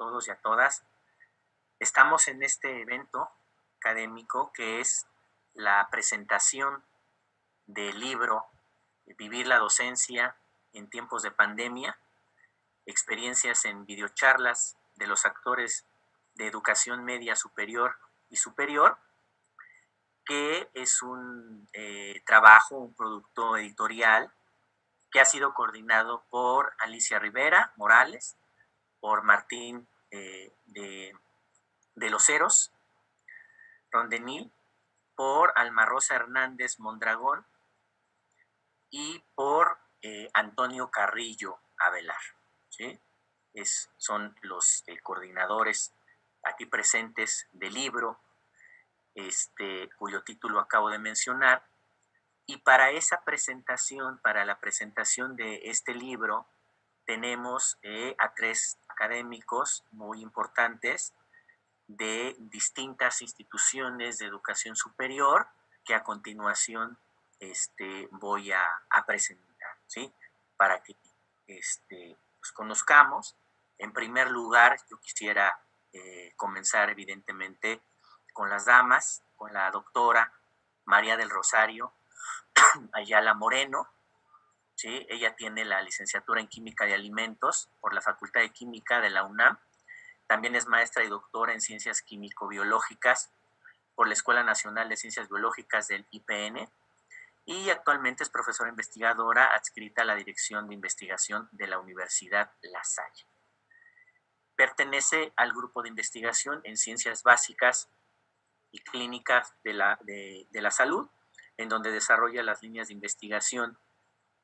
todos y a todas. Estamos en este evento académico que es la presentación del libro Vivir la docencia en tiempos de pandemia, experiencias en videocharlas de los actores de educación media superior y superior, que es un trabajo, un producto editorial que ha sido coordinado por Alicia Rivera Morales, por Martín de los Heros, Rondenil, por Alma Rosa Hernández Mondragón y por Antonio Carrillo Avelar, ¿sí? Son los coordinadores aquí presentes del libro, cuyo título acabo de mencionar. Y para esa presentación, para la presentación de este libro, tenemos a 3 académicos muy importantes de distintas instituciones de educación superior que a continuación voy a presentar, ¿sí? Para que los conozcamos. En primer lugar, yo quisiera comenzar evidentemente con las damas, con la doctora María del Rosario Ayala Moreno, ¿sí? Ella tiene la licenciatura en Química de Alimentos por la Facultad de Química de la UNAM. También es maestra y doctora en Ciencias Químico-Biológicas por la Escuela Nacional de Ciencias Biológicas del IPN y actualmente es profesora investigadora adscrita a la Dirección de Investigación de la Universidad La Salle. Pertenece al grupo de investigación en Ciencias Básicas y Clínicas de la Salud, en donde desarrolla las líneas de investigación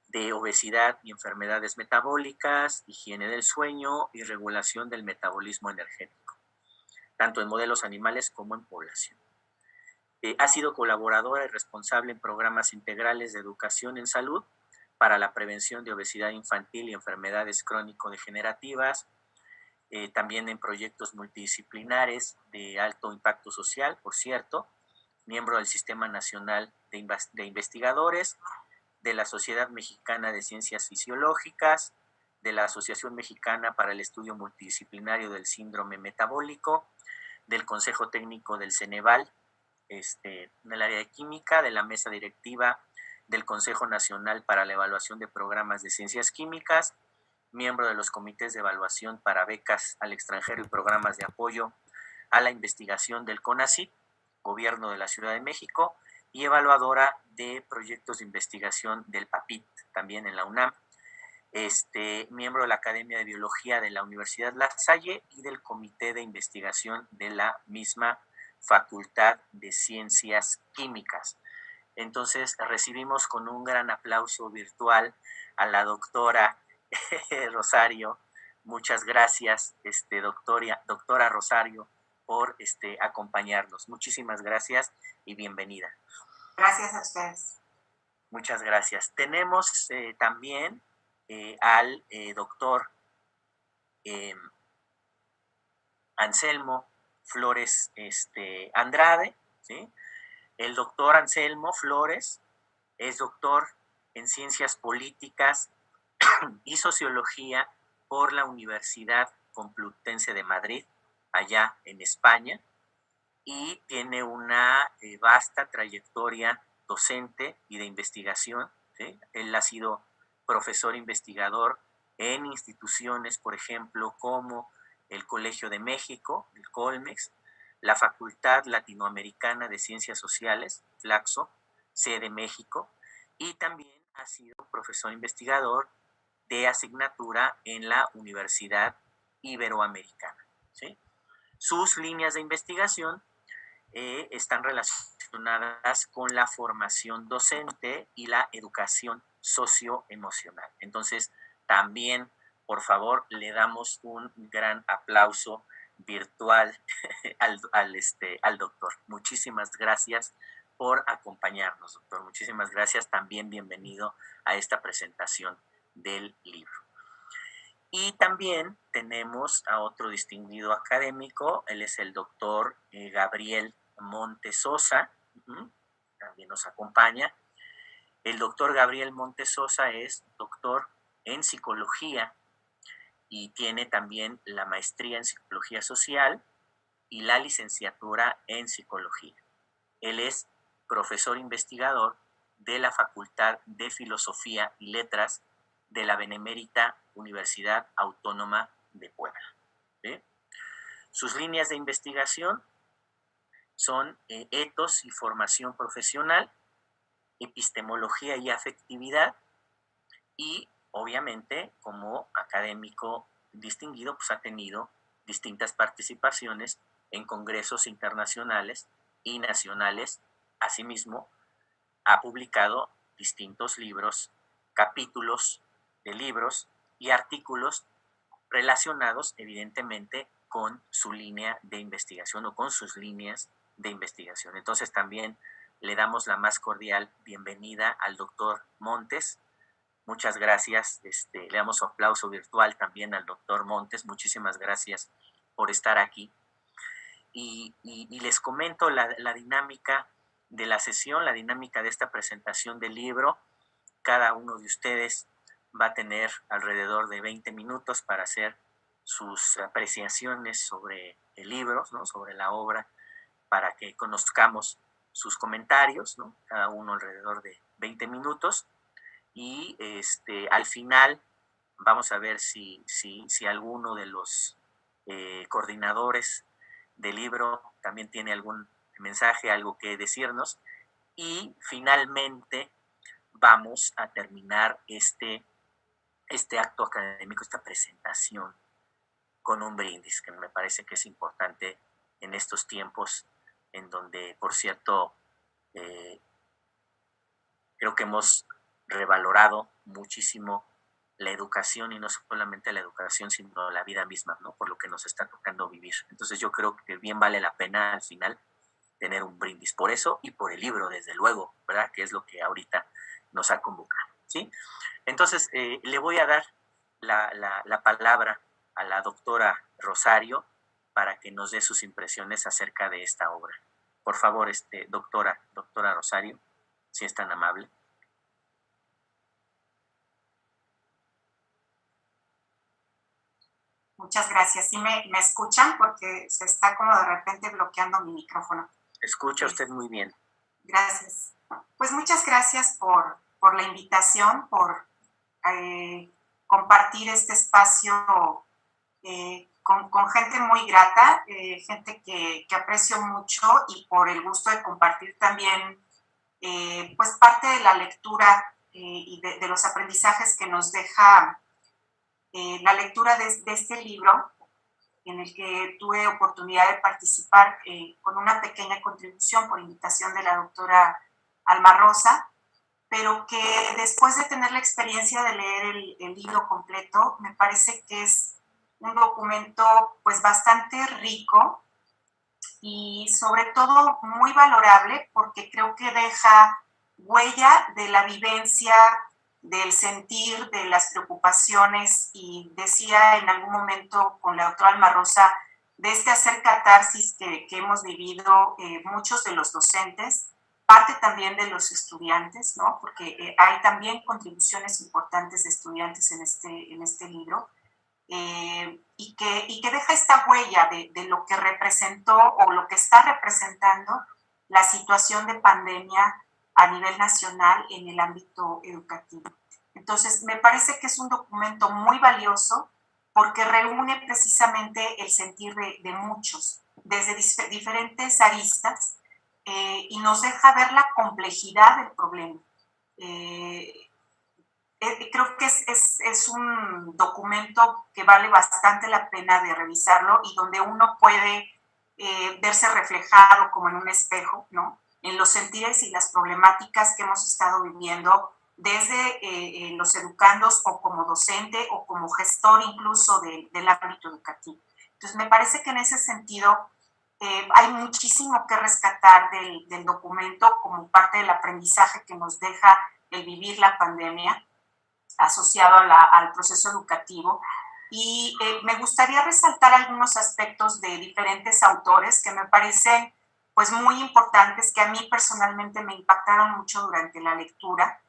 de obesidad y enfermedades metabólicas, higiene del sueño y regulación del metabolismo energético, tanto en modelos animales como en población. Ha sido colaboradora y responsable en programas integrales de educación en salud para la prevención de obesidad infantil y enfermedades crónico-degenerativas, también en proyectos multidisciplinares de alto impacto social, por cierto, miembro del Sistema Nacional de Investigadores, de la Sociedad Mexicana de Ciencias Fisiológicas, de la Asociación Mexicana para el Estudio Multidisciplinario del Síndrome Metabólico, del Consejo Técnico del Ceneval, en el área de química, de la mesa directiva del Consejo Nacional para la Evaluación de Programas de Ciencias Químicas, miembro de los comités de evaluación para becas al extranjero y programas de apoyo a la investigación del CONACYT, Gobierno de la Ciudad de México, y evaluadora de proyectos de investigación del PAPIT, también en la UNAM, miembro de la Academia de Biología de la Universidad La Salle y del Comité de Investigación de la misma Facultad de Ciencias Químicas. Entonces, recibimos con un gran aplauso virtual a la doctora Rosario. Muchas gracias, doctora Rosario, por acompañarnos. Muchísimas gracias y bienvenida. Gracias a ustedes. Muchas gracias. Tenemos también al doctor Anselmo Flores Andrade, ¿sí? El doctor Anselmo Flores es doctor en Ciencias Políticas y Sociología por la Universidad Complutense de Madrid, allá en España, y tiene una vasta trayectoria docente y de investigación, ¿sí? Él ha sido profesor investigador en instituciones, por ejemplo, como el Colegio de México, el Colmex, la Facultad Latinoamericana de Ciencias Sociales, FLACSO, sede México, y también ha sido profesor investigador de asignatura en la Universidad Iberoamericana, ¿sí? Sus líneas de investigación están relacionadas con la formación docente y la educación socioemocional. Entonces, también, por favor, le damos un gran aplauso virtual al doctor. Muchísimas gracias por acompañarnos, doctor. Muchísimas gracias. También bienvenido a esta presentación del libro. Y también tenemos a otro distinguido académico, él es el doctor Gabriel Montesosa, también nos acompaña. El doctor Gabriel Montesosa es doctor en psicología y tiene también la maestría en Psicología Social y la licenciatura en Psicología. Él es profesor investigador de la Facultad de Filosofía y Letras de la Benemérita Universidad Autónoma de Puebla. ¿Sí? Sus líneas de investigación son etos y formación profesional, epistemología y afectividad, y obviamente como académico distinguido pues ha tenido distintas participaciones en congresos internacionales y nacionales. Asimismo, ha publicado distintos libros, capítulos de libros y artículos relacionados evidentemente con su línea de investigación o con sus líneas de investigación. Entonces también le damos la más cordial bienvenida al doctor Montes. Muchas gracias. Le damos un aplauso virtual también al doctor Montes. Muchísimas gracias por estar aquí. Y les comento la dinámica de la sesión, la dinámica de esta presentación del libro. Cada uno de ustedes va a tener alrededor de 20 minutos para hacer sus apreciaciones sobre el libro, ¿no? Sobre la obra, para que conozcamos sus comentarios, ¿no? Cada uno alrededor de 20 minutos. Y al final vamos a ver si alguno de los coordinadores del libro también tiene algún mensaje, algo que decirnos. Y finalmente vamos a terminar este acto académico, esta presentación, con un brindis, que me parece que es importante en estos tiempos en donde, por cierto, creo que hemos revalorado muchísimo la educación, y no solamente la educación, sino la vida misma, ¿no? Por lo que nos está tocando vivir. Entonces yo creo que bien vale la pena al final tener un brindis por eso y por el libro, desde luego, ¿verdad? Que es lo que ahorita nos ha convocado, ¿sí? Entonces le voy a dar la palabra a la doctora Rosario para que nos dé sus impresiones acerca de esta obra. Por favor, doctora Rosario, si es tan amable. Muchas gracias. ¿Sí me escuchan? Porque se está como de repente bloqueando mi micrófono. Escucha usted muy bien. Gracias. Pues muchas gracias por la invitación, por compartir este espacio con gente muy grata, gente que aprecio mucho, y por el gusto de compartir también pues parte de la lectura y de los aprendizajes que nos deja la lectura de este libro, en el que tuve oportunidad de participar con una pequeña contribución por invitación de la doctora Alma Rosa, pero que después de tener la experiencia de leer el libro completo, me parece que es un documento pues bastante rico y sobre todo muy valorable, porque creo que deja huella de la vivencia, del sentir, de las preocupaciones, y decía en algún momento con la doctora Alma Rosa de hacer catarsis que hemos vivido muchos de los docentes, parte también de los estudiantes, ¿no? Porque hay también contribuciones importantes de estudiantes en este libro, y que deja esta huella de lo que representó o lo que está representando la situación de pandemia a nivel nacional en el ámbito educativo. Entonces, me parece que es un documento muy valioso porque reúne precisamente el sentir de muchos, desde diferentes aristas, y nos deja ver la complejidad del problema. Creo que es un documento que vale bastante la pena de revisarlo, y donde uno puede verse reflejado como en un espejo, ¿no? En los sentires y las problemáticas que hemos estado viviendo desde los educandos, o como docente, o como gestor incluso del ámbito educativo. Entonces, me parece que en ese sentido hay muchísimo que rescatar del documento como parte del aprendizaje que nos deja el vivir la pandemia asociado al proceso educativo. Y me gustaría resaltar algunos aspectos de diferentes autores que me parecen pues muy importantes, que a mí personalmente me impactaron mucho durante la lectura.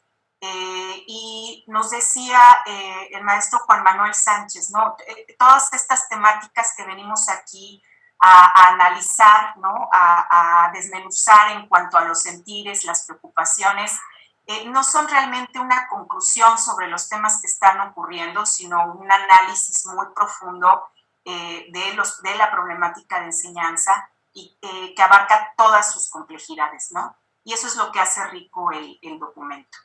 Y nos decía el maestro Juan Manuel Sánchez, ¿no? Todas estas temáticas que venimos aquí a analizar, ¿no? A desmenuzar en cuanto a los sentires, las preocupaciones, no son realmente una conclusión sobre los temas que están ocurriendo, sino un análisis muy profundo de la problemática de enseñanza y que abarca todas sus complejidades, ¿no? Y eso es lo que hace rico el documento.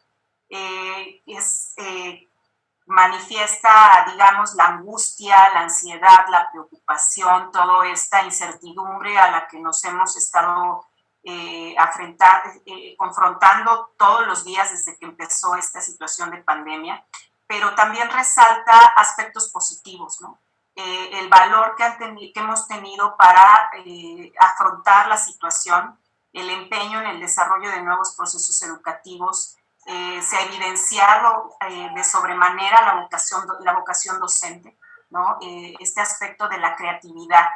Manifiesta, digamos, la angustia, la ansiedad, la preocupación, toda esta incertidumbre a la que nos hemos estado confrontando todos los días desde que empezó esta situación de pandemia, pero también resalta aspectos positivos, ¿no? El valor que hemos tenido para afrontar la situación, el empeño en el desarrollo de nuevos procesos educativos. Se ha evidenciado de sobremanera la vocación docente, ¿no? Este aspecto de la creatividad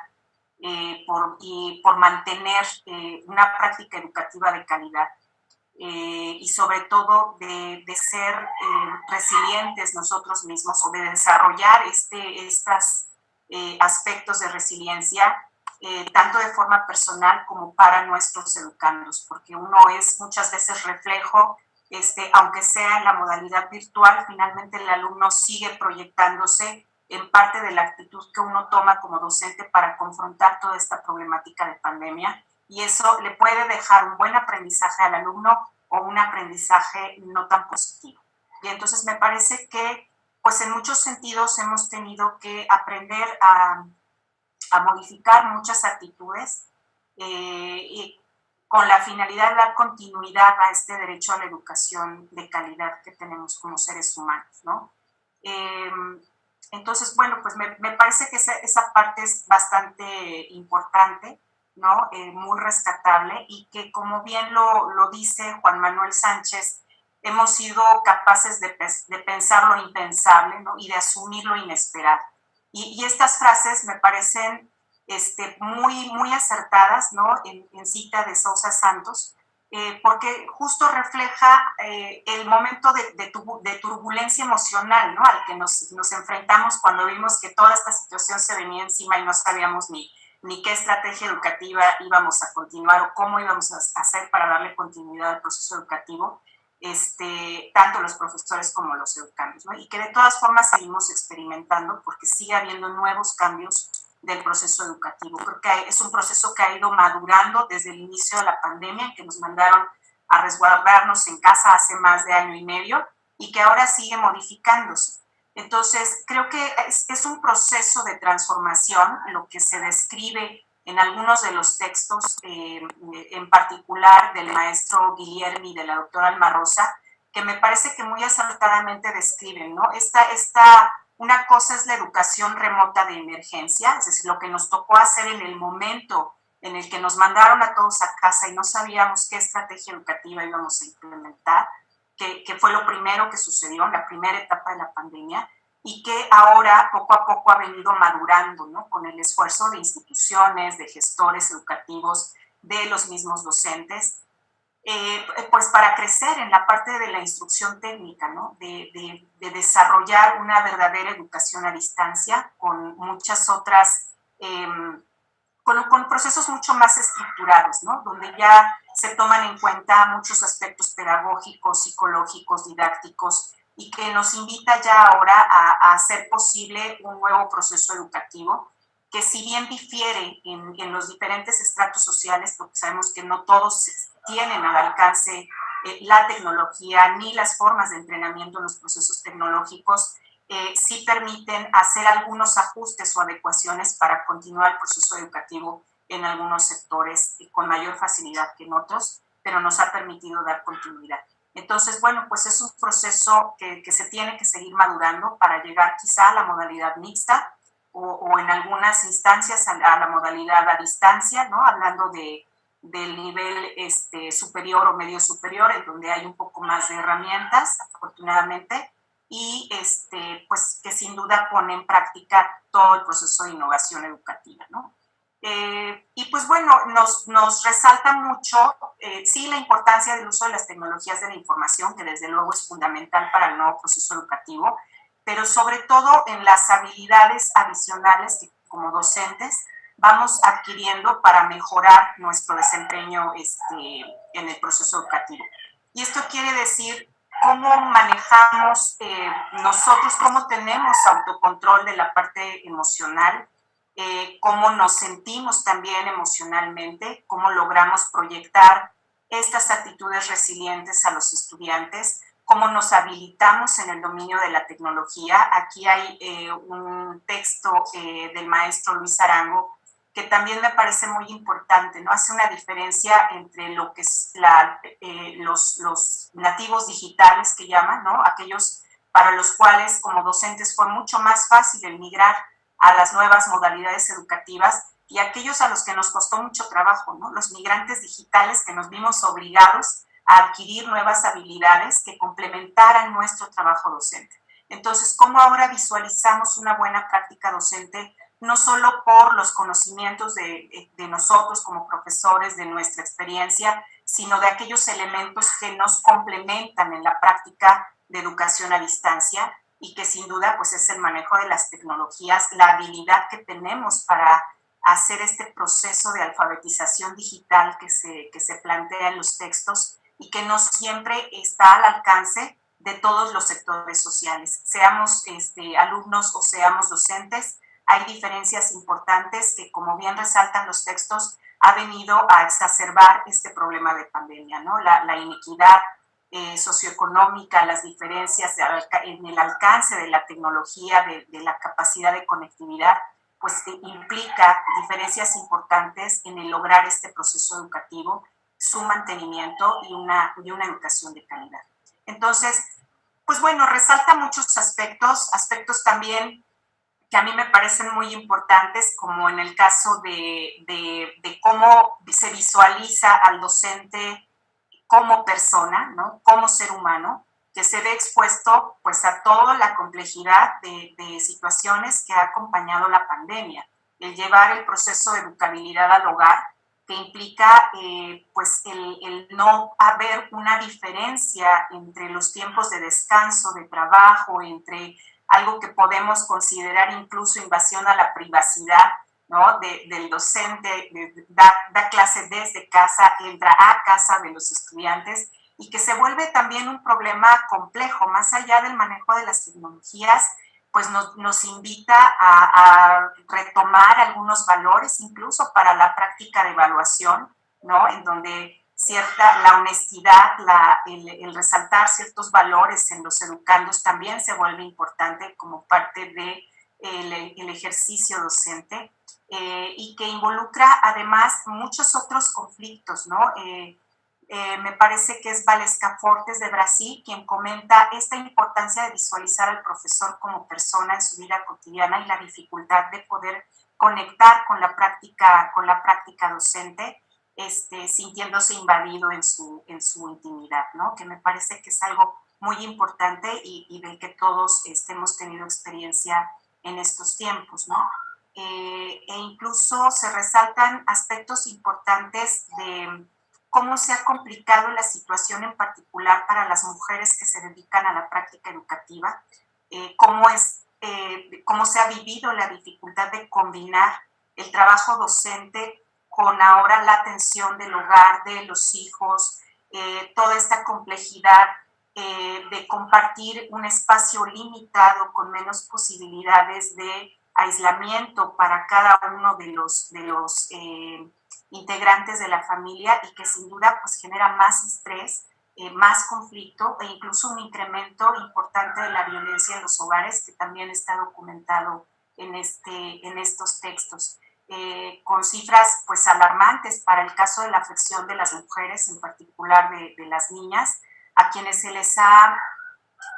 por mantener una práctica educativa de calidad y sobre todo de ser resilientes nosotros mismos o de desarrollar estos aspectos de resiliencia tanto de forma personal como para nuestros educandos, porque uno es muchas veces reflejo, aunque sea en la modalidad virtual, finalmente el alumno sigue proyectándose en parte de la actitud que uno toma como docente para confrontar toda esta problemática de pandemia, y eso le puede dejar un buen aprendizaje al alumno o un aprendizaje no tan positivo. Y entonces me parece que, pues en muchos sentidos hemos tenido que aprender a modificar muchas actitudes y con la finalidad de dar continuidad a este derecho a la educación de calidad que tenemos como seres humanos, ¿no? Entonces, bueno, pues me parece que esa parte es bastante importante, ¿no? Muy rescatable y que, como bien lo dice Juan Manuel Sánchez, hemos sido capaces de pensar lo impensable, ¿no? Y de asumir lo inesperado. Y estas frases me parecen muy acertadas, ¿no? En cita de Sousa Santos, porque justo refleja el momento de turbulencia emocional, ¿no? Al que nos enfrentamos cuando vimos que toda esta situación se venía encima y no sabíamos ni qué estrategia educativa íbamos a continuar o cómo íbamos a hacer para darle continuidad al proceso educativo, tanto los profesores como los educandos, ¿no? Y que de todas formas seguimos experimentando porque sigue habiendo nuevos cambios del proceso educativo. Creo que es un proceso que ha ido madurando desde el inicio de la pandemia, que nos mandaron a resguardarnos en casa hace más de año y medio y que ahora sigue modificándose. Entonces, creo que es un proceso de transformación, lo que se describe en algunos de los textos, en particular del maestro Guillermi y de la doctora Alma Rosa, que me parece que muy acertadamente describen, ¿no? Una cosa es la educación remota de emergencia, es decir, lo que nos tocó hacer en el momento en el que nos mandaron a todos a casa y no sabíamos qué estrategia educativa íbamos a implementar, que fue lo primero que sucedió en la primera etapa de la pandemia y que ahora poco a poco ha venido madurando, ¿no? Con el esfuerzo de instituciones, de gestores educativos, de los mismos docentes, pues para crecer en la parte de la instrucción técnica, ¿no? De desarrollar una verdadera educación a distancia con muchas otras, con procesos mucho más estructurados, ¿no? Donde ya se toman en cuenta muchos aspectos pedagógicos, psicológicos, didácticos, y que nos invita ya ahora a hacer posible un nuevo proceso educativo que, si bien difiere en los diferentes estratos sociales, porque sabemos que no todos tienen al alcance la tecnología ni las formas de entrenamiento en los procesos tecnológicos, sí permiten hacer algunos ajustes o adecuaciones para continuar el proceso educativo en algunos sectores con mayor facilidad que en otros, pero nos ha permitido dar continuidad. Entonces, bueno, pues es un proceso que se tiene que seguir madurando para llegar quizá a la modalidad mixta o en algunas instancias a la modalidad a distancia, ¿no? Hablando del nivel superior o medio superior, en donde hay un poco más de herramientas, afortunadamente, y pues que sin duda pone en práctica todo el proceso de innovación educativa, ¿no? Y pues bueno, nos resalta mucho, sí, la importancia del uso de las tecnologías de la información, que desde luego es fundamental para el nuevo proceso educativo, pero sobre todo en las habilidades adicionales que como docentes vamos adquiriendo para mejorar nuestro desempeño en el proceso educativo. Y esto quiere decir cómo manejamos nosotros, cómo tenemos autocontrol de la parte emocional, cómo nos sentimos también emocionalmente, cómo logramos proyectar estas actitudes resilientes a los estudiantes, cómo nos habilitamos en el dominio de la tecnología. Aquí hay un texto del maestro Luis Arango que también me parece muy importante, ¿no? Hace una diferencia entre lo que es los nativos digitales que llaman, ¿no? Aquellos para los cuales como docentes fue mucho más fácil el migrar a las nuevas modalidades educativas y aquellos a los que nos costó mucho trabajo, ¿no? Los migrantes digitales que nos vimos obligados a adquirir nuevas habilidades que complementaran nuestro trabajo docente. Entonces, ¿cómo ahora visualizamos una buena práctica docente? No solo por los conocimientos de nosotros como profesores, de nuestra experiencia, sino de aquellos elementos que nos complementan en la práctica de educación a distancia y que sin duda pues es el manejo de las tecnologías, la habilidad que tenemos para hacer este proceso de alfabetización digital que se plantea en los textos y que no siempre está al alcance de todos los sectores sociales, seamos alumnos o seamos docentes. Hay diferencias importantes que, como bien resaltan los textos, ha venido a exacerbar este problema de pandemia, ¿no? La inequidad socioeconómica, las diferencias en el alcance de la tecnología, de la capacidad de conectividad, pues implica diferencias importantes en el lograr este proceso educativo, su mantenimiento y una educación de calidad. Entonces, pues bueno, resalta muchos aspectos también que a mí me parecen muy importantes, como en el caso de cómo se visualiza al docente como persona, ¿no? Como ser humano, que se ve expuesto pues a toda la complejidad de situaciones que ha acompañado la pandemia. El llevar el proceso de educabilidad al hogar, que implica pues el no haber una diferencia entre los tiempos de descanso, de trabajo, entre algo que podemos considerar incluso invasión a la privacidad, ¿no? Del docente, da clase desde casa, entra a casa de los estudiantes y que se vuelve también un problema complejo, más allá del manejo de las tecnologías, pues nos invita a retomar algunos valores, incluso para la práctica de evaluación, ¿no? En donde la honestidad, el resaltar ciertos valores en los educandos también se vuelve importante como parte del el ejercicio docente. Y que involucra además muchos otros conflictos, ¿no? Me parece que es Valesca Fortes de Brasil quien comenta esta importancia de visualizar al profesor como persona en su vida cotidiana y la dificultad de poder conectar con la práctica docente, sintiéndose invadido en su intimidad, ¿no? Que me parece que es algo muy importante y del que todos hemos tenido experiencia en estos tiempos, ¿no? E incluso se resaltan aspectos importantes de cómo se ha complicado la situación en particular para las mujeres que se dedican a la práctica educativa, cómo se ha vivido la dificultad de combinar el trabajo docente con ahora la atención del hogar, de los hijos, toda esta complejidad de compartir un espacio limitado con menos posibilidades de aislamiento para cada uno de los integrantes de la familia y que sin duda pues genera más estrés, más conflicto e incluso un incremento importante de la violencia en los hogares que también está documentado en estos textos. Con cifras pues alarmantes para el caso de la afección de las mujeres, en particular de las niñas, a quienes se les ha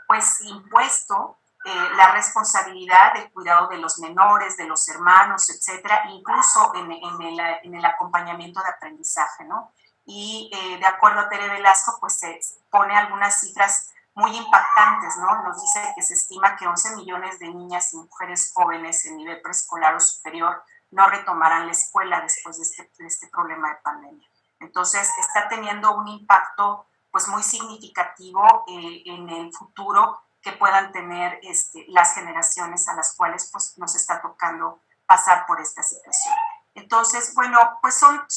pues impuesto la responsabilidad del cuidado de los menores, de los hermanos, etcétera, incluso en el acompañamiento de aprendizaje, ¿no? Y de acuerdo a Tere Velasco, pues se pone algunas cifras muy impactantes, ¿no? Nos dice que se estima que 11 millones de niñas y mujeres jóvenes en nivel preescolar o superior no retomarán la escuela después de este problema de pandemia. Entonces, está teniendo un impacto pues muy significativo en el futuro que puedan tener las generaciones a las cuales pues, nos está tocando pasar por esta situación. Entonces, bueno, pues son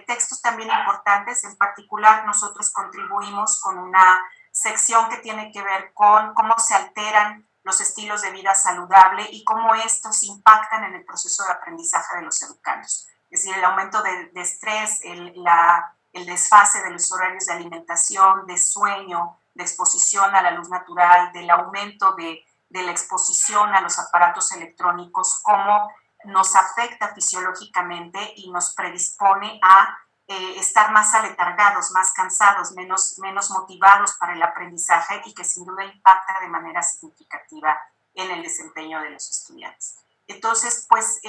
textos también importantes. En particular, nosotros contribuimos con una sección que tiene que ver con cómo se alteran los estilos de vida saludable y cómo estos impactan en el proceso de aprendizaje de los educandos. Es decir, el aumento de estrés, el desfase de los horarios de alimentación, de sueño, de exposición a la luz natural, del aumento de la exposición a los aparatos electrónicos, cómo nos afecta fisiológicamente y nos predispone a estar más aletargados, más cansados, menos motivados para el aprendizaje y que sin duda impacta de manera significativa en el desempeño de los estudiantes. Entonces, pues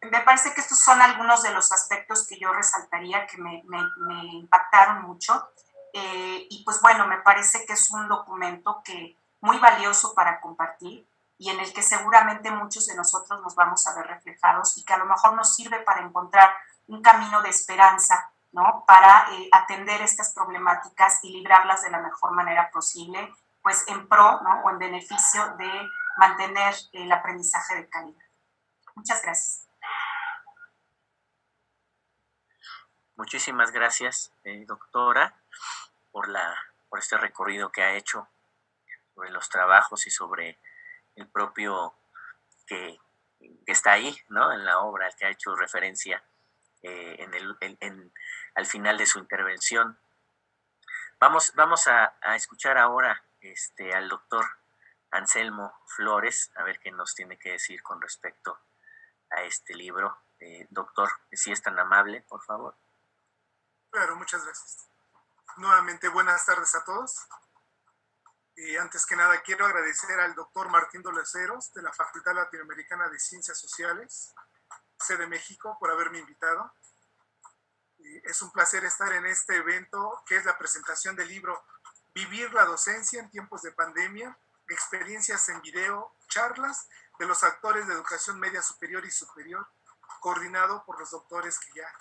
me parece que estos son algunos de los aspectos que yo resaltaría que me impactaron mucho y pues bueno, me parece que es un documento que muy valioso para compartir y en el que seguramente muchos de nosotros nos vamos a ver reflejados y que a lo mejor nos sirve para encontrar un camino de esperanza, ¿no? Para atender estas problemáticas y librarlas de la mejor manera posible, pues en pro, ¿no? O en beneficio de mantener el aprendizaje de calidad. Muchas gracias. Muchísimas gracias, doctora, por este recorrido que ha hecho sobre los trabajos y sobre el propio que está ahí, ¿no? En la obra, al que ha hecho referencia al final de su intervención. Vamos a escuchar ahora al doctor Anselmo Flores, a ver qué nos tiene que decir con respecto a este libro. Doctor, si es tan amable, por favor. Claro, muchas gracias. Nuevamente, buenas tardes a todos. Antes que nada, quiero agradecer al doctor Martín Doloseros de la Facultad Latinoamericana de Ciencias Sociales, sede México, por haberme invitado. Es un placer estar en este evento que es la presentación del libro Vivir la docencia en tiempos de pandemia, experiencias en video, charlas de los actores de educación media superior y superior, coordinado por los doctores que ya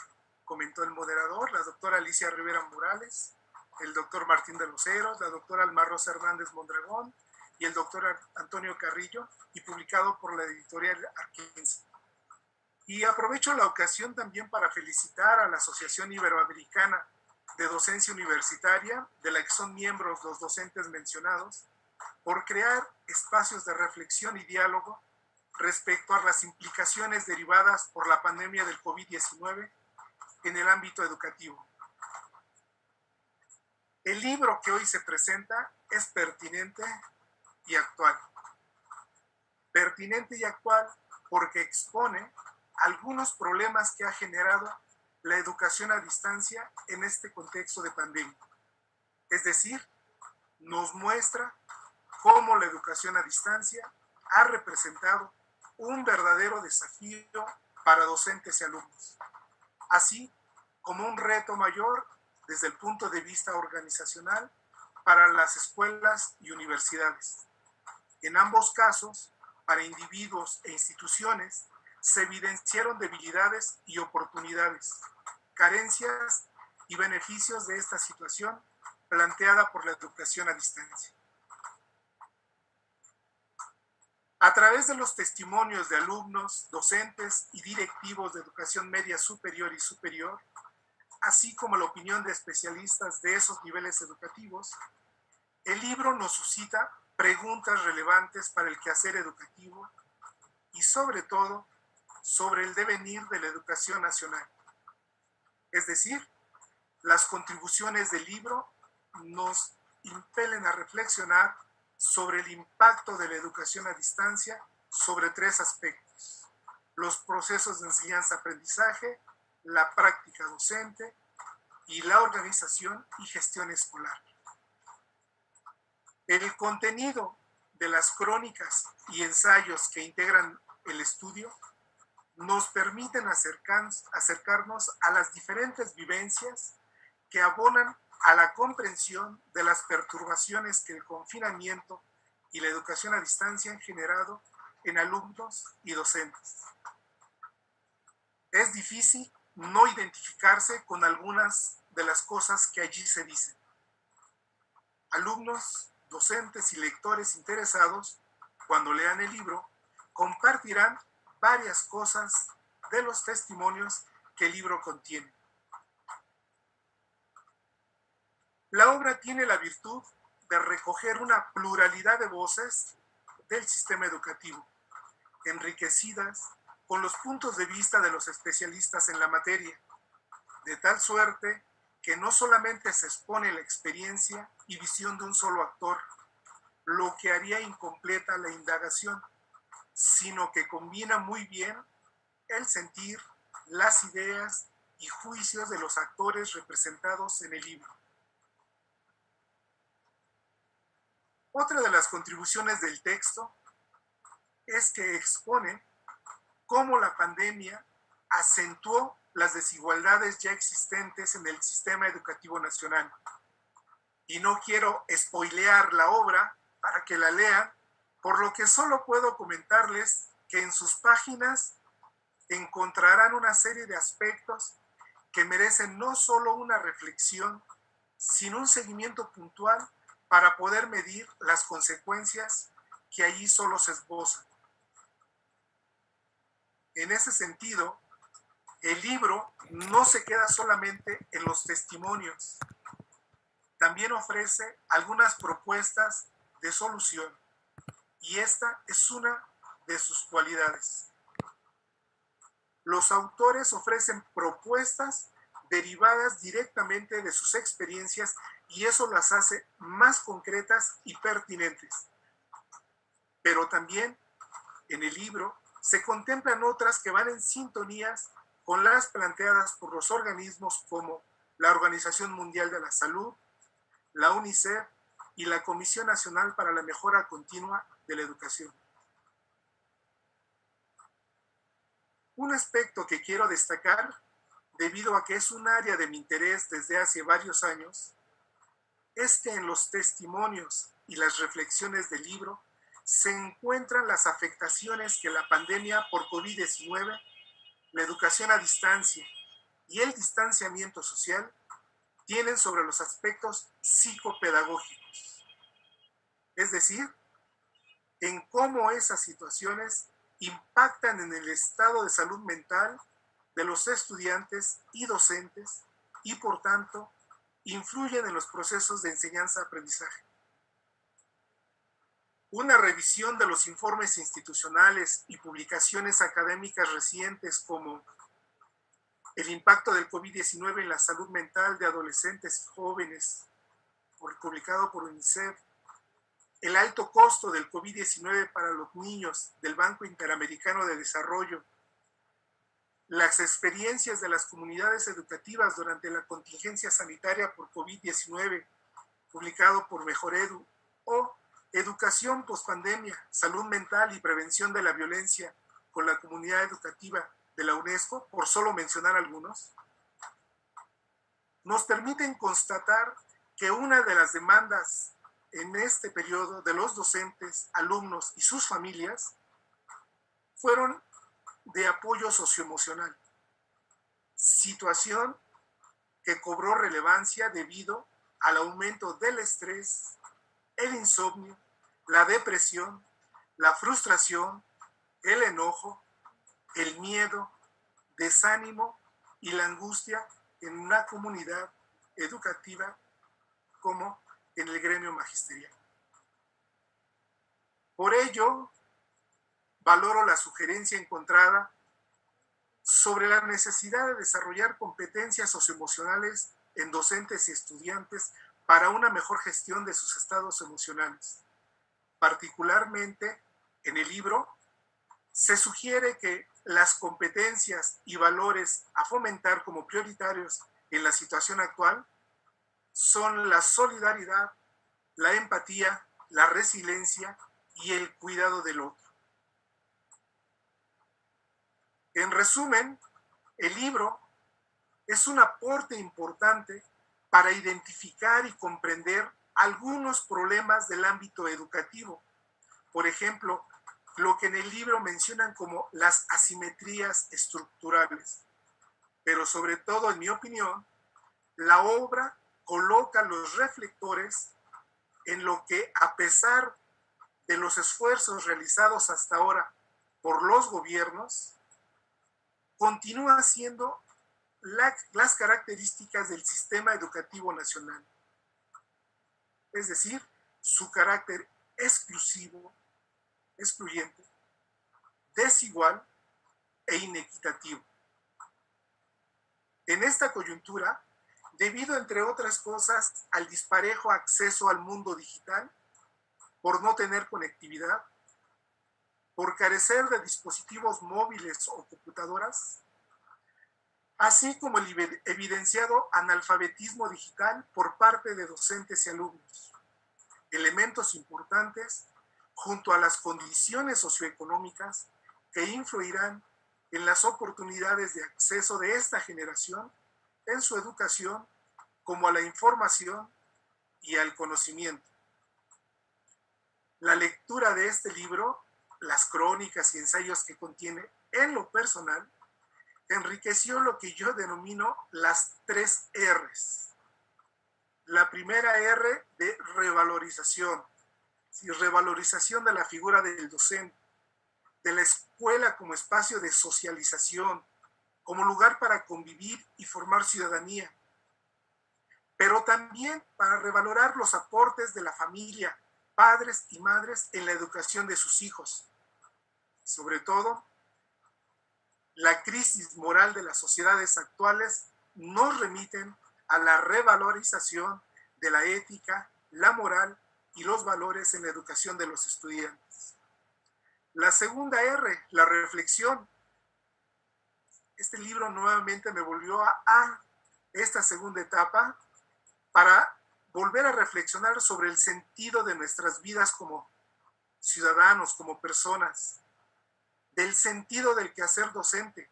comentó el moderador, la doctora Alicia Rivera Morales, el doctor Martín Doloseros, la doctora Alma Rosa Hernández Mondragón y el doctor Antonio Carrillo, y publicado por la editorial Arquense. Y aprovecho la ocasión también para felicitar a la Asociación Iberoamericana de Docencia Universitaria, de la que son miembros los docentes mencionados, por crear espacios de reflexión y diálogo respecto a las implicaciones derivadas por la pandemia del COVID-19 en el ámbito educativo. El libro que hoy se presenta es pertinente y actual. Pertinente y actual porque expone algunos problemas que ha generado la educación a distancia en este contexto de pandemia. Es decir, nos muestra cómo la educación a distancia ha representado un verdadero desafío para docentes y alumnos, así como un reto mayor desde el punto de vista organizacional para las escuelas y universidades. En ambos casos, para individuos e instituciones, se evidenciaron debilidades y oportunidades, carencias y beneficios de esta situación planteada por la educación a distancia. A través de los testimonios de alumnos, docentes y directivos de educación media superior y superior, así como la opinión de especialistas de esos niveles educativos, el libro nos suscita preguntas relevantes para el quehacer educativo y sobre todo sobre el devenir de la educación nacional. Es decir, las contribuciones del libro nos impelen a reflexionar sobre el impacto de la educación a distancia sobre tres aspectos: los procesos de enseñanza-aprendizaje, la práctica docente y la organización y gestión escolar. El contenido de las crónicas y ensayos que integran el estudio nos permiten acercarnos a las diferentes vivencias que abonan a la comprensión de las perturbaciones que el confinamiento y la educación a distancia han generado en alumnos y docentes. Es difícil no identificarse con algunas de las cosas que allí se dicen. Alumnos, docentes y lectores interesados, cuando lean el libro, compartirán varias cosas de los testimonios que el libro contiene. La obra tiene la virtud de recoger una pluralidad de voces del sistema educativo, enriquecidas con los puntos de vista de los especialistas en la materia, de tal suerte que no solamente se expone la experiencia y visión de un solo actor, lo que haría incompleta la indagación, sino que combina muy bien el sentir, las ideas y juicios de los actores representados en el libro. Otra de las contribuciones del texto es que expone cómo la pandemia acentuó las desigualdades ya existentes en el sistema educativo nacional. Y no quiero spoilear la obra para que la lean, por lo que solo puedo comentarles que en sus páginas encontrarán una serie de aspectos que merecen no solo una reflexión, sino un seguimiento puntual para poder medir las consecuencias que allí solo se esbozan. En ese sentido, el libro no se queda solamente en los testimonios, también ofrece algunas propuestas de solución, y esta es una de sus cualidades. Los autores ofrecen propuestas derivadas directamente de sus experiencias y eso las hace más concretas y pertinentes. Pero también en el libro se contemplan otras que van en sintonías con las planteadas por los organismos como la Organización Mundial de la Salud, la UNICEF y la Comisión Nacional para la Mejora Continua de la Educación. Un aspecto que quiero destacar, debido a que es un área de mi interés desde hace varios años, es que en los testimonios y las reflexiones del libro se encuentran las afectaciones que la pandemia por COVID-19, la educación a distancia y el distanciamiento social tienen sobre los aspectos psicopedagógicos. Es decir, en cómo esas situaciones impactan en el estado de salud mental de los estudiantes y docentes y, por tanto, influyen en los procesos de enseñanza-aprendizaje. Una revisión de los informes institucionales y publicaciones académicas recientes como el impacto del COVID-19 en la salud mental de adolescentes y jóvenes, publicado por UNICEF, el alto costo del COVID-19 para los niños del Banco Interamericano de Desarrollo, las experiencias de las comunidades educativas durante la contingencia sanitaria por COVID-19, publicado por Mejoredu, o Educación pospandemia, salud mental y prevención de la violencia con la comunidad educativa de la UNESCO, por solo mencionar algunos, nos permiten constatar que una de las demandas en este periodo de los docentes, alumnos y sus familias fueron de apoyo socioemocional, situación que cobró relevancia debido al aumento del estrés, el insomnio, la depresión, la frustración, el enojo, el miedo, desánimo y la angustia en una comunidad educativa como en el gremio magisterial. Por ello, valoro la sugerencia encontrada sobre la necesidad de desarrollar competencias socioemocionales en docentes y estudiantes para una mejor gestión de sus estados emocionales. Particularmente, en el libro, se sugiere que las competencias y valores a fomentar como prioritarios en la situación actual son la solidaridad, la empatía, la resiliencia y el cuidado del otro. En resumen, el libro es un aporte importante para identificar y comprender algunos problemas del ámbito educativo. Por ejemplo, lo que en el libro mencionan como las asimetrías estructurales. Pero sobre todo, en mi opinión, la obra coloca los reflectores en lo que, a pesar de los esfuerzos realizados hasta ahora por los gobiernos, continúa siendo las características del sistema educativo nacional. Es decir, su carácter exclusivo, excluyente, desigual e inequitativo. En esta coyuntura, debido, entre otras cosas, al disparejo acceso al mundo digital, por no tener conectividad, por carecer de dispositivos móviles o computadoras, así como el evidenciado analfabetismo digital por parte de docentes y alumnos, elementos importantes junto a las condiciones socioeconómicas que influirán en las oportunidades de acceso de esta generación en su educación, como a la información y al conocimiento. La lectura de este libro, las crónicas y ensayos que contiene, en lo personal, enriqueció lo que yo denomino las 3 R's. La primera R de revalorización, revalorización de la figura del docente, de la escuela como espacio de socialización, como lugar para convivir y formar ciudadanía, pero también para revalorar los aportes de la familia, padres y madres en la educación de sus hijos. Sobre todo, la crisis moral de las sociedades actuales nos remiten a la revalorización de la ética, la moral y los valores en la educación de los estudiantes. La segunda R, la reflexión. Este libro nuevamente me volvió a esta segunda etapa para volver a reflexionar sobre el sentido de nuestras vidas como ciudadanos, como personas, del sentido del quehacer docente,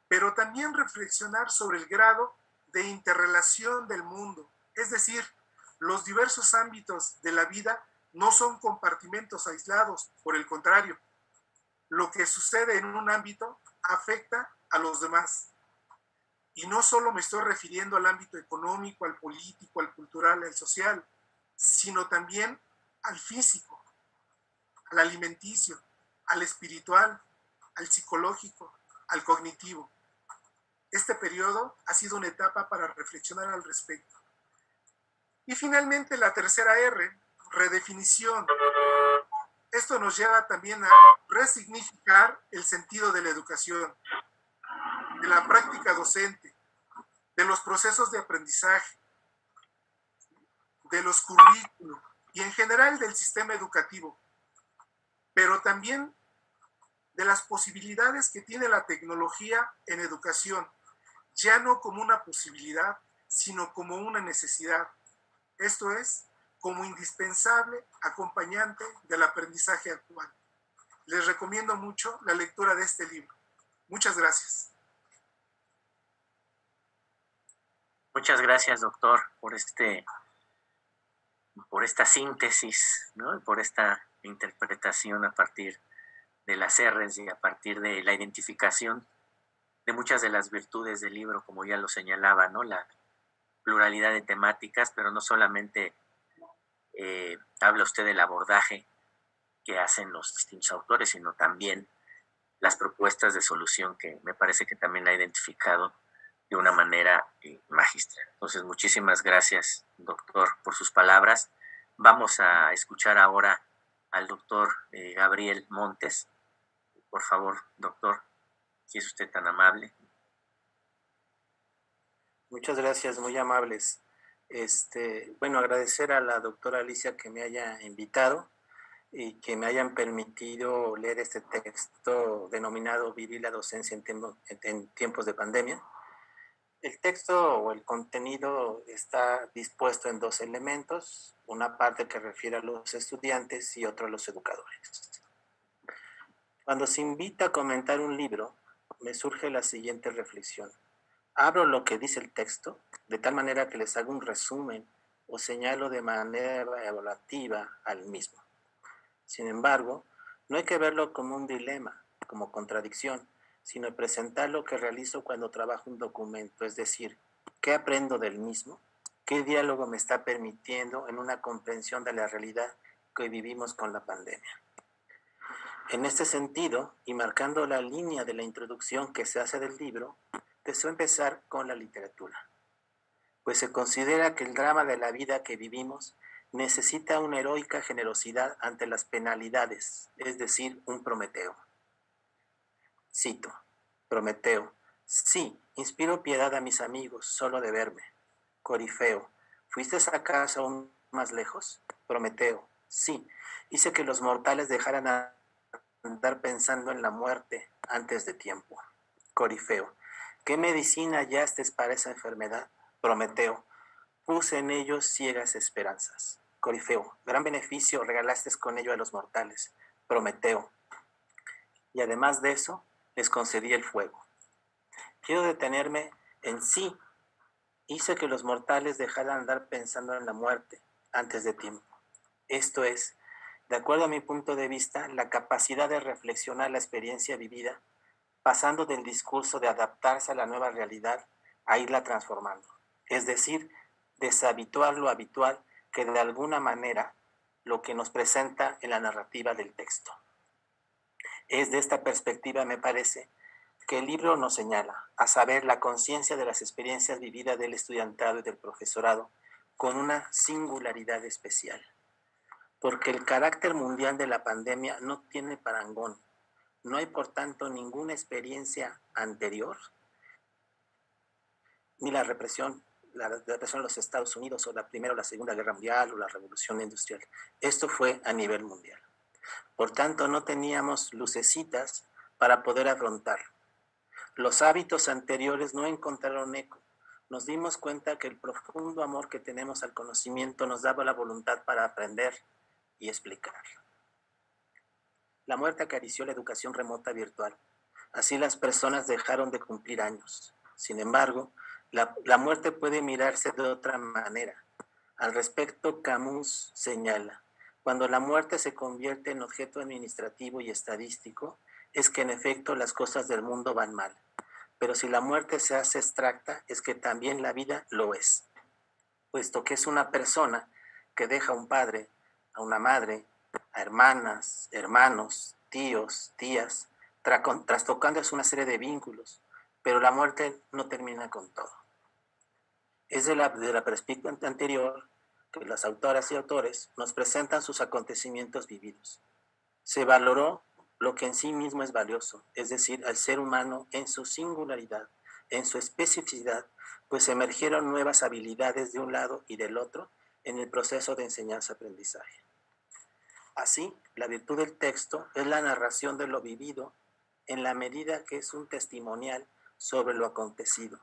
pero también reflexionar sobre el grado de interrelación del mundo, es decir, los diversos ámbitos de la vida no son compartimentos aislados, por el contrario, lo que sucede en un ámbito afecta a los demás. Y no solo me estoy refiriendo al ámbito económico, al político, al cultural, al social, sino también al físico, al alimenticio, al espiritual, al psicológico, al cognitivo. Este periodo ha sido una etapa para reflexionar al respecto. Y finalmente la tercera R, redefinición. Esto nos lleva también a resignificar el sentido de la educación, de la práctica docente, de los procesos de aprendizaje, de los currículos y en general del sistema educativo, pero también de las posibilidades que tiene la tecnología en educación, ya no como una posibilidad, sino como una necesidad. Esto es, como indispensable acompañante del aprendizaje actual. Les recomiendo mucho la lectura de este libro. Muchas gracias. Muchas gracias, doctor, por esta síntesis, ¿no? Por esta interpretación a partir de las R's y a partir de la identificación de muchas de las virtudes del libro, como ya lo señalaba, ¿no? La pluralidad de temáticas, pero no solamente habla usted del abordaje que hacen los distintos autores, sino también las propuestas de solución que me parece que también ha identificado de una manera magistral. Entonces, muchísimas gracias, doctor, por sus palabras. Vamos a escuchar ahora al doctor Gabriel Montes. Por favor, doctor, si es usted tan amable. Muchas gracias, muy amables. Bueno, agradecer a la doctora Alicia que me haya invitado y que me hayan permitido leer este texto denominado Vivir la docencia en tiempos de pandemia. El texto o el contenido está dispuesto en 2 elementos, una parte que refiere a los estudiantes y otro a los educadores. Cuando se invita a comentar un libro, me surge la siguiente reflexión. Abro lo que dice el texto, de tal manera que les hago un resumen o señalo de manera evaluativa al mismo. Sin embargo, No hay que verlo como un dilema, como contradicción, sino presentar lo que realizo cuando trabajo un documento, es decir, ¿qué aprendo del mismo? ¿Qué diálogo me está permitiendo en una comprensión de la realidad que hoy vivimos con la pandemia? En este sentido, y marcando la línea de la introducción que se hace del libro, deseo empezar con la literatura, pues se considera que el drama de la vida que vivimos necesita una heroica generosidad ante las penalidades, es decir, un Prometeo. Cito, Prometeo, sí, inspiro piedad a mis amigos solo de verme. Corifeo, ¿fuiste acaso aún más lejos? Prometeo, sí, hice que los mortales dejaran a andar pensando en la muerte antes de tiempo. Corifeo, ¿qué medicina hallaste para esa enfermedad? Prometeo, puse en ellos ciegas esperanzas. Corifeo, gran beneficio regalaste con ello a los mortales. Prometeo, y además de eso, les concedí el fuego. Quiero detenerme en sí. Hice que los mortales dejaran andar pensando en la muerte antes de tiempo. Esto es, de acuerdo a mi punto de vista, la capacidad de reflexionar la experiencia vivida, pasando del discurso de adaptarse a la nueva realidad a irla transformando. Es decir, deshabituar lo habitual que de alguna manera lo que nos presenta en la narrativa del texto. Es de esta perspectiva, me parece, que el libro nos señala, a saber, la conciencia de las experiencias vividas del estudiantado y del profesorado con una singularidad especial. Porque el carácter mundial de la pandemia no tiene parangón. No hay, por tanto, ninguna experiencia anterior, ni la represión en los Estados Unidos, o la Primera o la Segunda Guerra Mundial, o la Revolución Industrial. Esto fue a nivel mundial. Por tanto, no teníamos lucecitas para poder afrontarlo. Los hábitos anteriores no encontraron eco. Nos dimos cuenta que el profundo amor que tenemos al conocimiento nos daba la voluntad para aprender y explicar. La muerte acarició la educación remota virtual. Así las personas dejaron de cumplir años. Sin embargo, la muerte puede mirarse de otra manera. Al respecto, Camus señala, cuando la muerte se convierte en objeto administrativo y estadístico, es que en efecto las cosas del mundo van mal. Pero si la muerte se hace abstracta, es que también la vida lo es, puesto que es una persona que deja a un padre, a una madre, a hermanas, hermanos, tíos, tías, trastocando una serie de vínculos, pero la muerte no termina con todo. Es de la perspectiva anterior que las autoras y autores nos presentan sus acontecimientos vividos. Se valoró lo que en sí mismo es valioso, es decir, al ser humano en su singularidad, en su especificidad, pues emergieron nuevas habilidades de un lado y del otro en el proceso de enseñanza-aprendizaje. Así, la virtud del texto es la narración de lo vivido en la medida que es un testimonial sobre lo acontecido,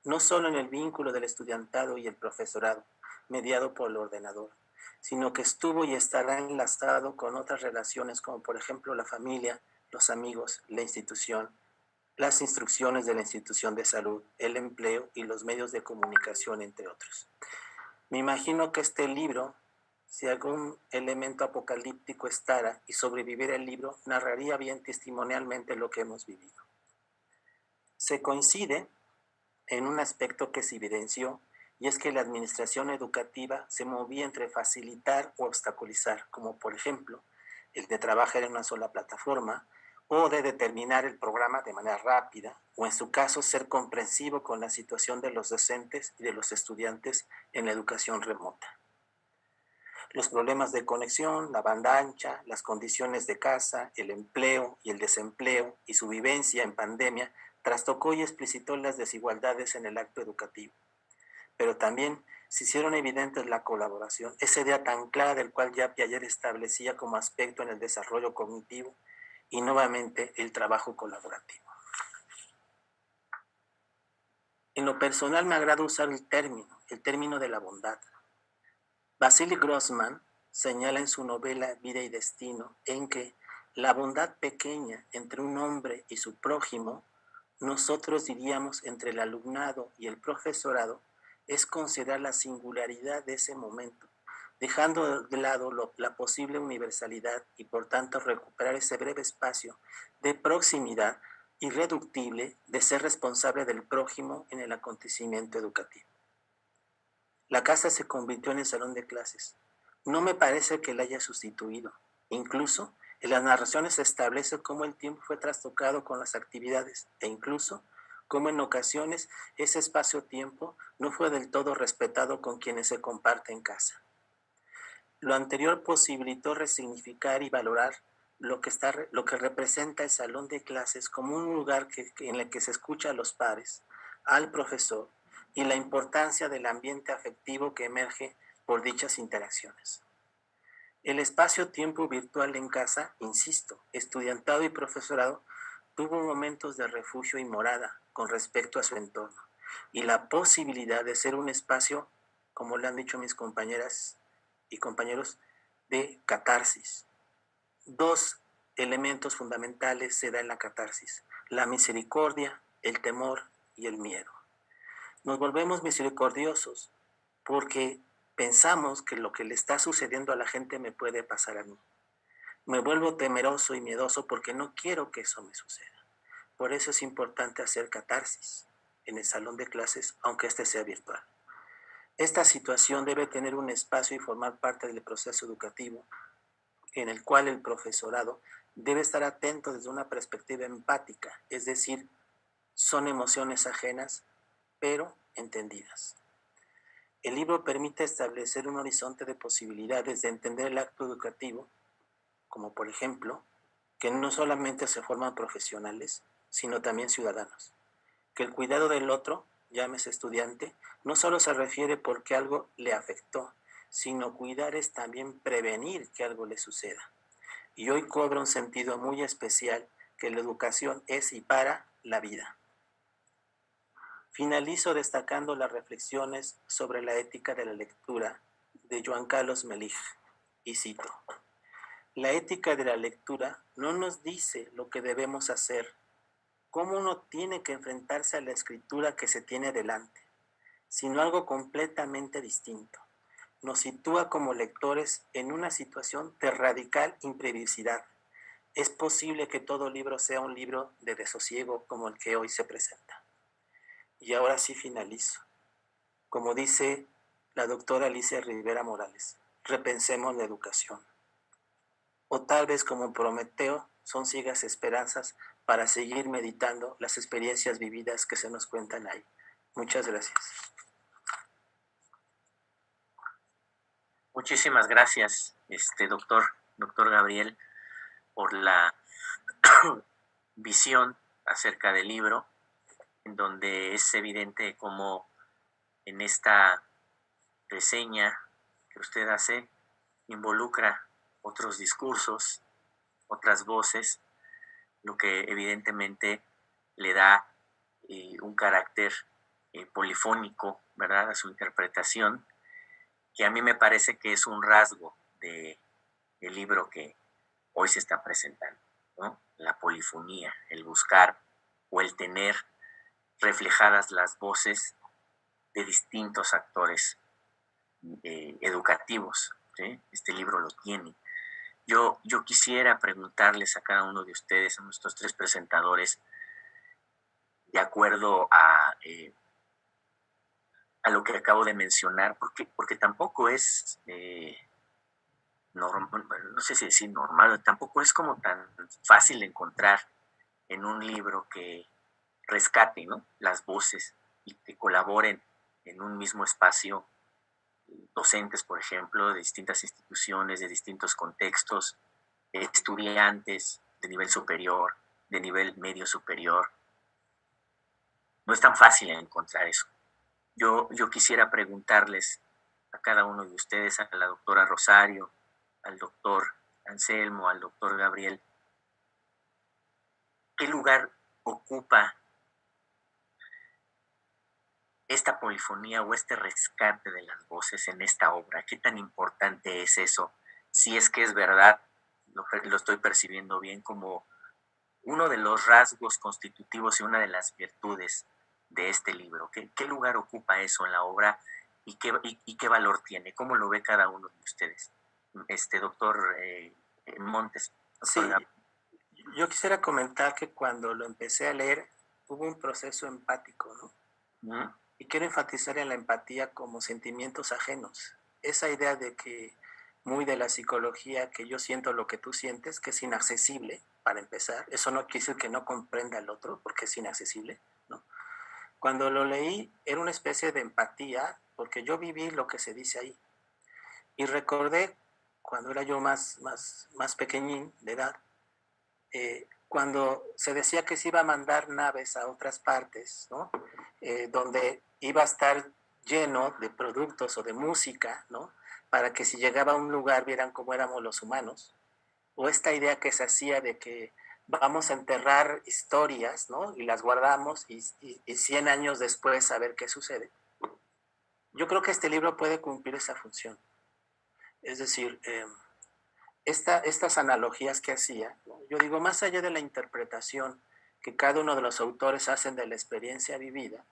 no solo en el vínculo del estudiantado y el profesorado, mediado por el ordenador, sino que estuvo y estará enlazado con otras relaciones como por ejemplo la familia, los amigos, la institución, las instrucciones de la institución de salud, el empleo y los medios de comunicación, entre otros. Me imagino que este libro, si algún elemento apocalíptico estara y sobreviviera el libro, narraría bien testimonialmente lo que hemos vivido. Se coincide en un aspecto que se evidenció, y es que la administración educativa se movía entre facilitar o obstaculizar, como por ejemplo el de trabajar en una sola plataforma o de determinar el programa de manera rápida, o en su caso ser comprensivo con la situación de los docentes y de los estudiantes en la educación remota. Los problemas de conexión, la banda ancha, las condiciones de casa, el empleo y el desempleo y su vivencia en pandemia trastocó y explicitó las desigualdades en el acto educativo. Pero también se hicieron evidentes la colaboración, esa idea tan clara del cual ya Piaget establecía como aspecto en el desarrollo cognitivo, y nuevamente el trabajo colaborativo. En lo personal me agrada usar el término de la bondad. Vasily Grossman señala en su novela Vida y Destino en que la bondad pequeña entre un hombre y su prójimo, nosotros diríamos entre el alumnado y el profesorado, es considerar la singularidad de ese momento, dejando de lado la posible universalidad y por tanto recuperar ese breve espacio de proximidad irreductible de ser responsable del prójimo en el acontecimiento educativo. La casa se convirtió en el salón de clases. No me parece que la haya sustituido. Incluso en las narraciones se establece cómo el tiempo fue trastocado con las actividades e incluso cómo en ocasiones ese espacio-tiempo no fue del todo respetado con quienes se comparte en casa. Lo anterior posibilitó resignificar y valorar lo que representa el salón de clases como un lugar en el que se escucha a los pares, al profesor, y la importancia del ambiente afectivo que emerge por dichas interacciones. El espacio-tiempo virtual en casa, insisto, estudiantado y profesorado, tuvo momentos de refugio y morada con respecto a su entorno, y la posibilidad de ser un espacio, como le han dicho mis compañeras y compañeros, de catarsis. Dos elementos fundamentales se dan en la catarsis: la misericordia, el temor y el miedo. Nos volvemos misericordiosos porque pensamos que lo que le está sucediendo a la gente me puede pasar a mí. Me vuelvo temeroso y miedoso porque no quiero que eso me suceda. Por eso es importante hacer catarsis en el salón de clases, aunque este sea virtual. Esta situación debe tener un espacio y formar parte del proceso educativo en el cual el profesorado debe estar atento desde una perspectiva empática, es decir, son emociones ajenas, pero entendidas. El libro permite establecer un horizonte de posibilidades de entender el acto educativo, como por ejemplo, que no solamente se forman profesionales, sino también ciudadanos. Que el cuidado del otro, llámese estudiante, no solo se refiere porque algo le afectó, sino cuidar es también prevenir que algo le suceda. Y hoy cobra un sentido muy especial que la educación es y para la vida. Finalizo destacando las reflexiones sobre la ética de la lectura de Joan Carlos Melich, y cito: la ética de la lectura no nos dice lo que debemos hacer, cómo uno tiene que enfrentarse a la escritura que se tiene delante, sino algo completamente distinto. Nos sitúa como lectores en una situación de radical imprevisibilidad. Es posible que todo libro sea un libro de desosiego como el que hoy se presenta. Y ahora sí finalizo. Como dice la doctora Alicia Rivera Morales, repensemos la educación. O tal vez como Prometeo, son ciegas esperanzas para seguir meditando las experiencias vividas que se nos cuentan ahí. Muchas gracias. Muchísimas gracias, doctor Gabriel, por la visión acerca del libro, en donde es evidente cómo en esta reseña que usted hace involucra otros discursos, otras voces, lo que evidentemente le da un carácter polifónico, ¿verdad?, a su interpretación, que a mí me parece que es un rasgo del libro que hoy se está presentando, ¿no? La polifonía, el buscar o el tener reflejadas las voces de distintos actores educativos, ¿sí? Este libro lo tiene. Yo quisiera preguntarles a cada uno de ustedes, a nuestros tres presentadores, de acuerdo a lo que acabo de mencionar, porque tampoco es, no sé si decir normal, tampoco es como tan fácil encontrar en un libro que rescate, ¿no?, las voces y que colaboren en un mismo espacio docentes, por ejemplo, de distintas instituciones, de distintos contextos, estudiantes de nivel superior, de nivel medio superior. No es tan fácil encontrar eso. Yo quisiera preguntarles a cada uno de ustedes, a la doctora Rosario, al doctor Anselmo, al doctor Gabriel, ¿qué lugar ocupa esta polifonía o este rescate de las voces en esta obra? ¿Qué tan importante es eso? Si es que es verdad, lo estoy percibiendo bien como uno de los rasgos constitutivos y una de las virtudes de este libro. ¿Qué lugar ocupa eso en la obra y qué valor tiene. ¿Cómo lo ve cada uno de ustedes? Doctor Montes. Doctor sí, yo quisiera comentar que cuando lo empecé a leer hubo un proceso empático, ¿no? Y quiero enfatizar en la empatía como sentimientos ajenos. Esa idea de que, muy de la psicología, que yo siento lo que tú sientes, que es inaccesible, para empezar. Eso no quiere decir que no comprenda al otro, porque es inaccesible, ¿no? Cuando lo leí, era una especie de empatía, porque yo viví lo que se dice ahí. Y recordé, cuando era yo más pequeñín de edad, cuando se decía que se iba a mandar naves a otras partes, ¿no? Donde iba a estar lleno de productos o de música, ¿no? Para que si llegaba a un lugar vieran cómo éramos los humanos. O esta idea que se hacía de que vamos a enterrar historias, ¿no? Y las guardamos y 100 años después a ver qué sucede. Yo creo que este libro puede cumplir esa función. Es decir, estas analogías que hacía, ¿no? Yo digo, más allá de la interpretación que cada uno de los autores hacen de la experiencia vivida,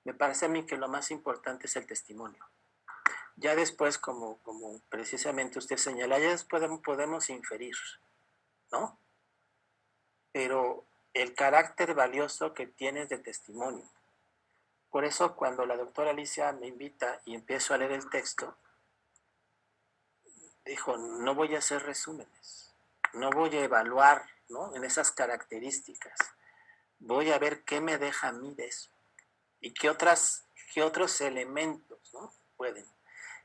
me parece a mí que lo más importante es el testimonio. Ya después, como precisamente usted señala, ya después podemos inferir, ¿no? Pero el carácter valioso que tienes de testimonio. Por eso cuando la doctora Alicia me invita y empiezo a leer el texto, dijo, no voy a hacer resúmenes, no voy a evaluar, ¿no? En esas características. Voy a ver qué me deja a mí de eso y qué otros elementos, ¿no? Pueden.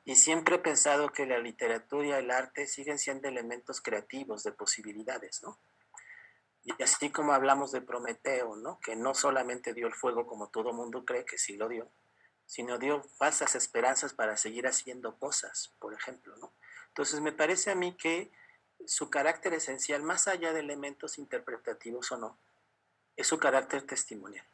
Y siempre he pensado que la literatura y el arte siguen siendo elementos creativos de posibilidades, ¿no? Y así como hablamos de Prometeo, ¿no? Que no solamente dio el fuego como todo mundo cree que sí lo dio, sino dio falsas esperanzas para seguir haciendo cosas, por ejemplo, ¿no? Entonces me parece a mí que su carácter esencial, más allá de elementos interpretativos o no, es su carácter testimonial.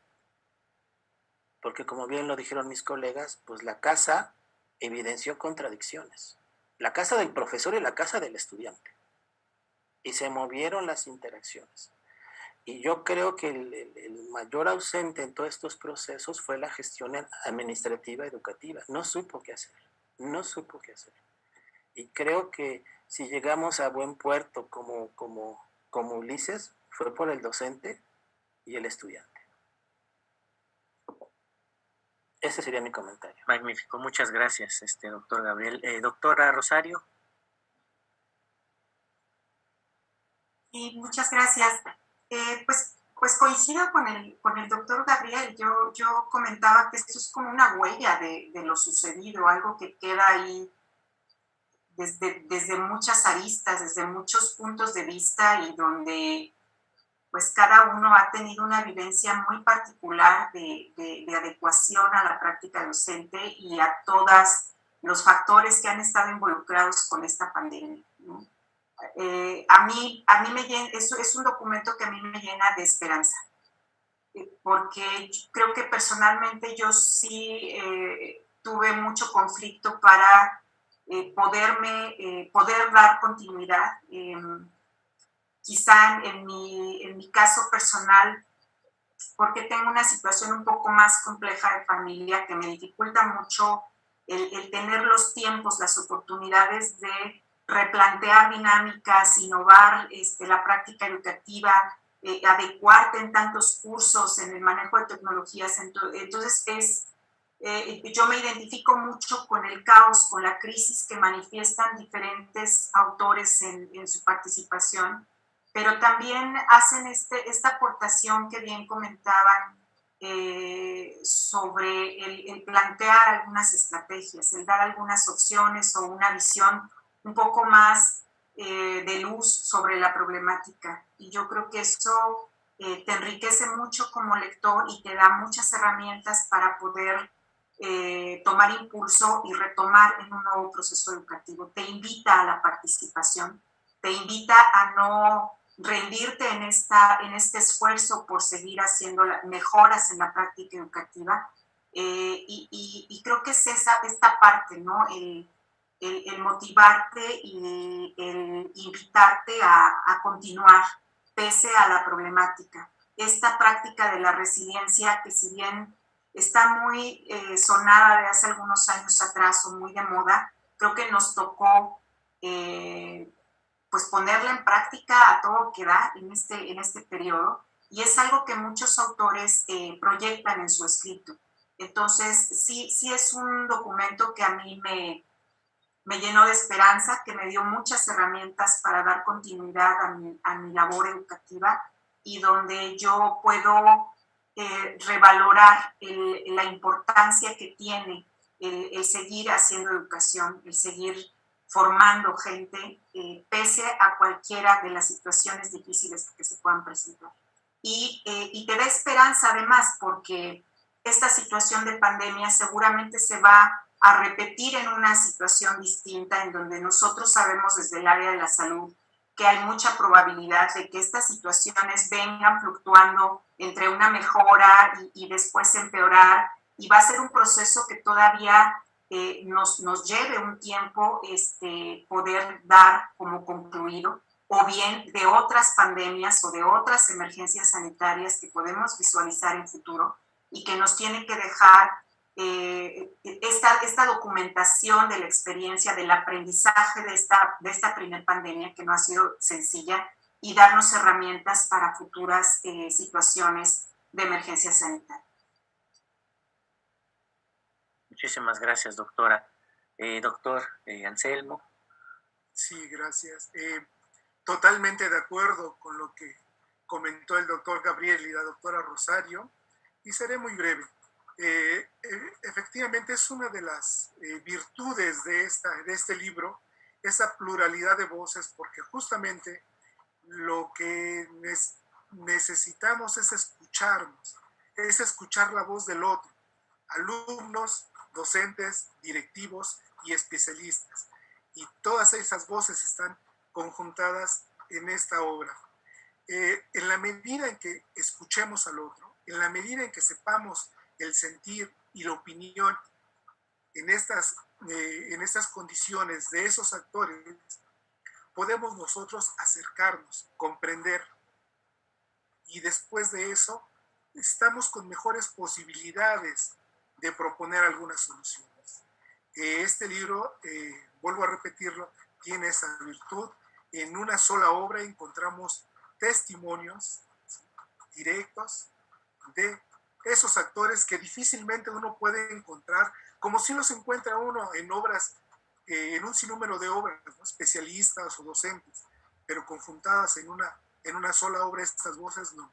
Porque como bien lo dijeron mis colegas, pues la casa evidenció contradicciones. La casa del profesor y la casa del estudiante. Y se movieron las interacciones. Y yo creo que el mayor ausente en todos estos procesos fue la gestión administrativa educativa. No supo qué hacer. Y creo que si llegamos a buen puerto como Ulises, fue por el docente y el estudiante. Ese sería mi comentario. Magnífico, muchas gracias, doctor Gabriel. Doctora Rosario. Sí, muchas gracias. Pues coincido con el doctor Gabriel. Yo comentaba que esto es como una huella de lo sucedido, algo que queda ahí desde muchas aristas, desde muchos puntos de vista y donde pues cada uno ha tenido una vivencia muy particular de adecuación a la práctica docente y a todos los factores que han estado involucrados con esta pandemia, ¿no? A mí me llena, es un documento que a mí me llena de esperanza, porque creo que personalmente yo sí tuve mucho conflicto para poder dar continuidad. Quizá en mi caso personal, porque tengo una situación un poco más compleja de familia que me dificulta mucho el tener los tiempos, las oportunidades de replantear dinámicas, innovar la práctica educativa, adecuarte en tantos cursos, en el manejo de tecnologías. Entonces, yo me identifico mucho con el caos, con la crisis que manifiestan diferentes autores en su participación, pero también hacen esta aportación que bien comentaban sobre el plantear algunas estrategias, el dar algunas opciones o una visión un poco más de luz sobre la problemática. Y yo creo que eso te enriquece mucho como lector y te da muchas herramientas para poder tomar impulso y retomar en un nuevo proceso educativo. Te invita a la participación, te invita a no rendirte en este esfuerzo por seguir haciendo mejoras en la práctica educativa. Y creo que es esta parte, ¿no? El motivarte y el invitarte a continuar pese a la problemática. Esta práctica de la resiliencia, que si bien está muy sonada de hace algunos años atrás o muy de moda. Creo que nos tocó pues ponerla en práctica a todo que da en este periodo, y es algo que muchos autores proyectan en su escrito. Entonces, sí es un documento que a mí me llenó de esperanza, que me dio muchas herramientas para dar continuidad a mi labor educativa, y donde yo puedo revalorar la importancia que tiene el seguir haciendo educación, el seguir formando gente, pese a cualquiera de las situaciones difíciles que se puedan presentar. Y te da esperanza además, porque esta situación de pandemia seguramente se va a repetir en una situación distinta, en donde nosotros sabemos desde el área de la salud que hay mucha probabilidad de que estas situaciones vengan fluctuando entre una mejora y después empeorar, y va a ser un proceso que todavía nos lleve un tiempo poder dar como concluido, o bien de otras pandemias o de otras emergencias sanitarias que podemos visualizar en futuro y que nos tiene que dejar esta documentación de la experiencia, del aprendizaje de esta primer pandemia, que no ha sido sencilla, y darnos herramientas para futuras situaciones de emergencia sanitaria. Muchísimas gracias, doctora. Doctor Anselmo. Sí, gracias. Totalmente de acuerdo con lo que comentó el doctor Gabriel y la doctora Rosario, y seré muy breve. Efectivamente es una de las virtudes de este libro, esa pluralidad de voces, porque justamente lo que necesitamos es escucharnos, es escuchar la voz del otro, alumnos, docentes, directivos y especialistas. Y todas esas voces están conjuntadas en esta obra. En la medida en que escuchemos al otro, en la medida en que sepamos el sentir y la opinión en estas condiciones de esos actores, podemos nosotros acercarnos, comprender, y después de eso estamos con mejores posibilidades de proponer algunas soluciones. Este libro, vuelvo a repetirlo, tiene esa virtud. En una sola obra encontramos testimonios directos de esos actores que difícilmente uno puede encontrar, como si los encuentra uno en obras, en un sinnúmero de obras, ¿no? Especialistas o docentes, pero conjuntadas en una sola obra, estas voces no.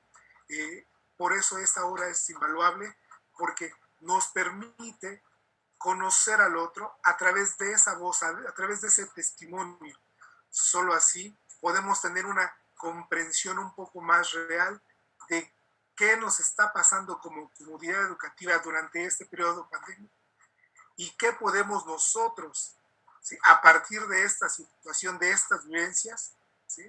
Por eso esta obra es invaluable, porque nos permite conocer al otro a través de esa voz, a través de ese testimonio. Solo así podemos tener una comprensión un poco más real de qué nos está pasando como comunidad educativa durante este periodo pandémico, y qué podemos nosotros, ¿sí?, a partir de esta situación, de estas vivencias, ¿sí?,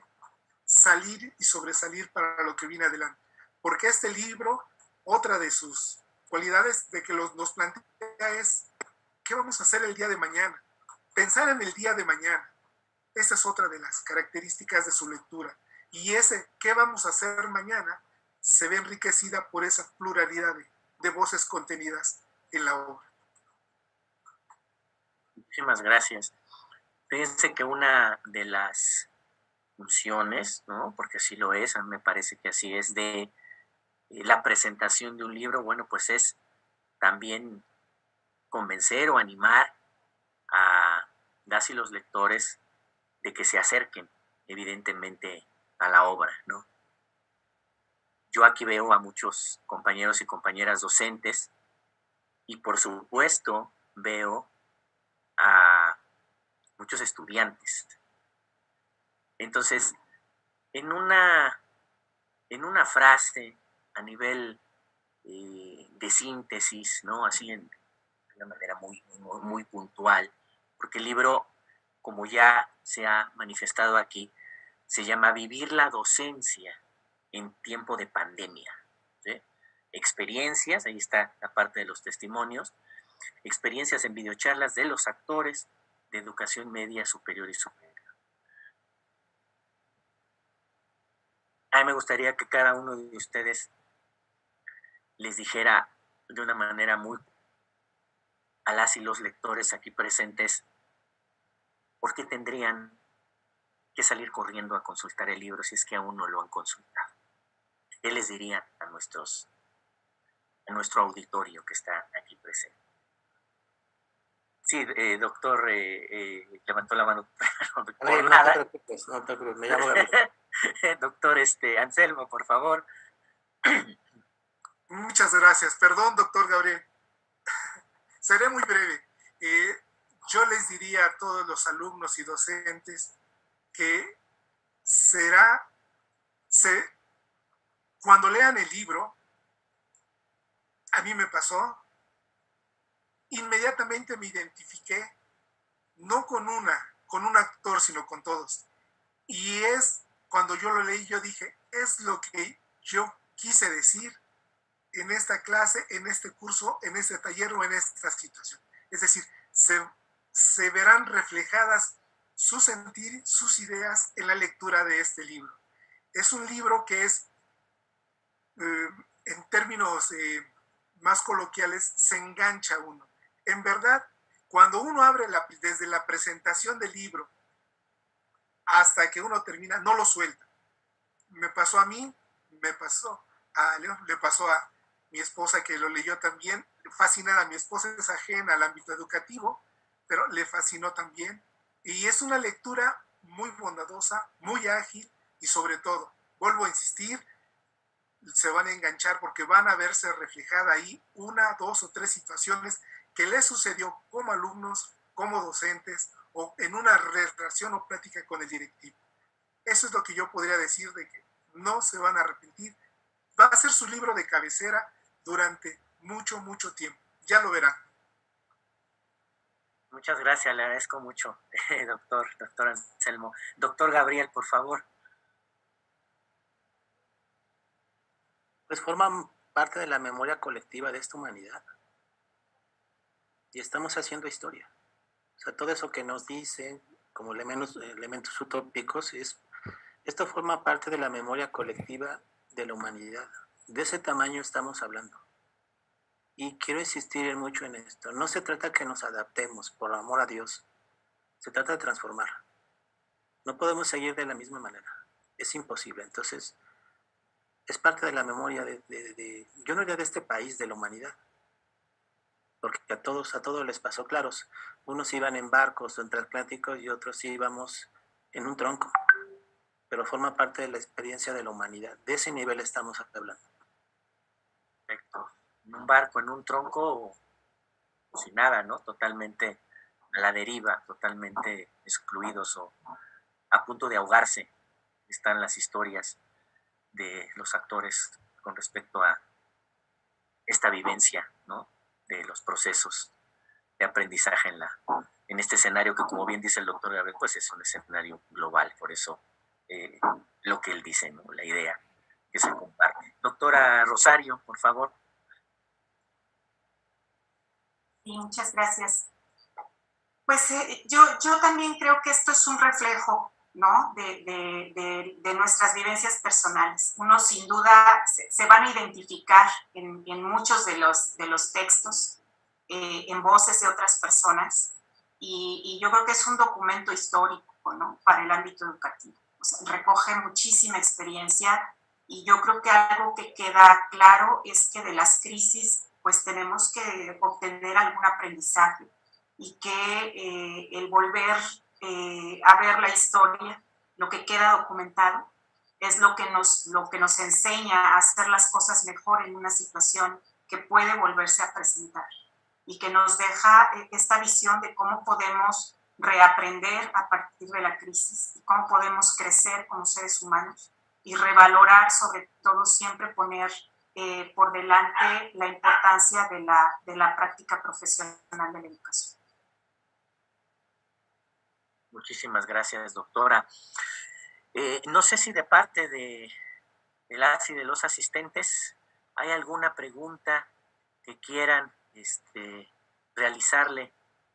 salir y sobresalir para lo que viene adelante. Porque este libro, otra de sus cualidades de que nos plantea es ¿qué vamos a hacer el día de mañana? Pensar en el día de mañana. Esa es otra de las características de su lectura. Y ese ¿qué vamos a hacer mañana? Se ve enriquecida por esa pluralidad de voces contenidas en la obra. Muchísimas gracias. Fíjense que una de las funciones, ¿no?, porque así lo es, a mí me parece que así es, de la presentación de un libro, bueno, pues es también convencer o animar a las y los lectores de que se acerquen, evidentemente, a la obra, ¿no? Yo aquí veo a muchos compañeros y compañeras docentes, y por supuesto veo a muchos estudiantes. Entonces, en una frase a nivel de síntesis, ¿no?, así de una manera muy puntual, porque el libro, como ya se ha manifestado aquí, se llama Vivir la docencia en tiempo de pandemia, ¿sí? Experiencias, ahí está la parte de los testimonios, experiencias en videocharlas de los actores de educación media, superior y superior. A mí me gustaría que cada uno de ustedes les dijera de una manera muy a las y los lectores aquí presentes, ¿por qué tendrían que salir corriendo a consultar el libro si es que aún no lo han consultado? ¿Qué les dirían a nuestro auditorio que está aquí presente? Sí, doctor, levantó la mano. No te preocupes, no te preocupes, me llamo Gabriel. Doctor Anselmo, por favor. Muchas gracias. Perdón, doctor Gabriel. Seré muy breve. Yo les diría a todos los alumnos y docentes que cuando lean el libro, a mí me pasó, inmediatamente me identifiqué, no con un actor, sino con todos. Y cuando yo lo leí, yo dije, es lo que yo quise decir en esta clase, en este curso, en este taller o en esta situación. Es decir, se verán reflejadas su sentir, sus ideas en la lectura de este libro. Es un libro que es, en términos más coloquiales, se engancha uno. En verdad, cuando uno abre desde la presentación del libro hasta que uno termina, no lo suelta. Me pasó a mí, me pasó a León, le pasó a mi esposa que lo leyó también, fascinada. Mi esposa es ajena al ámbito educativo, pero le fascinó también. Y es una lectura muy bondadosa, muy ágil y sobre todo, vuelvo a insistir, se van a enganchar porque van a verse reflejada ahí 1, 2 o 3 situaciones que les sucedió como alumnos, como docentes o en una relación o plática con el directivo. Eso es lo que yo podría decir, de que no se van a arrepentir. Va a ser su libro de cabecera durante mucho, mucho tiempo. Ya lo verán. Muchas gracias, le agradezco mucho, doctor Anselmo. Doctor Gabriel, por favor. Pues forman parte de la memoria colectiva de esta humanidad. Y estamos haciendo historia. O sea, todo eso que nos dicen como elementos utópicos, esto forma parte de la memoria colectiva de la humanidad. De ese tamaño estamos hablando. Y quiero insistir mucho en esto. No se trata que nos adaptemos, por amor a Dios. Se trata de transformar. No podemos seguir de la misma manera. Es imposible. Entonces, es parte de la memoria yo no diría de este país, de la humanidad. Porque a todos les pasó, claro. Unos iban en barcos transatlánticos y otros íbamos en un tronco. Pero forma parte de la experiencia de la humanidad. De ese nivel estamos hablando. Perfecto. En un barco, en un tronco, o sin nada, ¿no? Totalmente a la deriva, totalmente excluidos o a punto de ahogarse. Están las historias de los actores con respecto a esta vivencia, ¿no? De los procesos de aprendizaje en este escenario que, como bien dice el doctor Gabriel, pues es un escenario global. Por eso lo que él dice, ¿no? La idea que se comparte. Doctora Rosario, por favor. Sí, muchas gracias. Pues yo también creo que esto es un reflejo, ¿no? de nuestras vivencias personales. Uno sin duda se van a identificar en muchos de los textos, en voces de otras personas, y yo creo que es un documento histórico, ¿no? Para el ámbito educativo. O sea, recoge muchísima experiencia y yo creo que algo que queda claro es que de las crisis pues tenemos que obtener algún aprendizaje y que el volver a ver la historia, lo que queda documentado, es lo que nos enseña a hacer las cosas mejor en una situación que puede volverse a presentar y que nos deja esta visión de cómo podemos reaprender a partir de la crisis y cómo podemos crecer como seres humanos y revalorar, sobre todo siempre poner por delante la importancia de la práctica profesional de la educación. Muchísimas gracias, doctora. No sé si de parte de las y de los asistentes hay alguna pregunta que quieran realizarle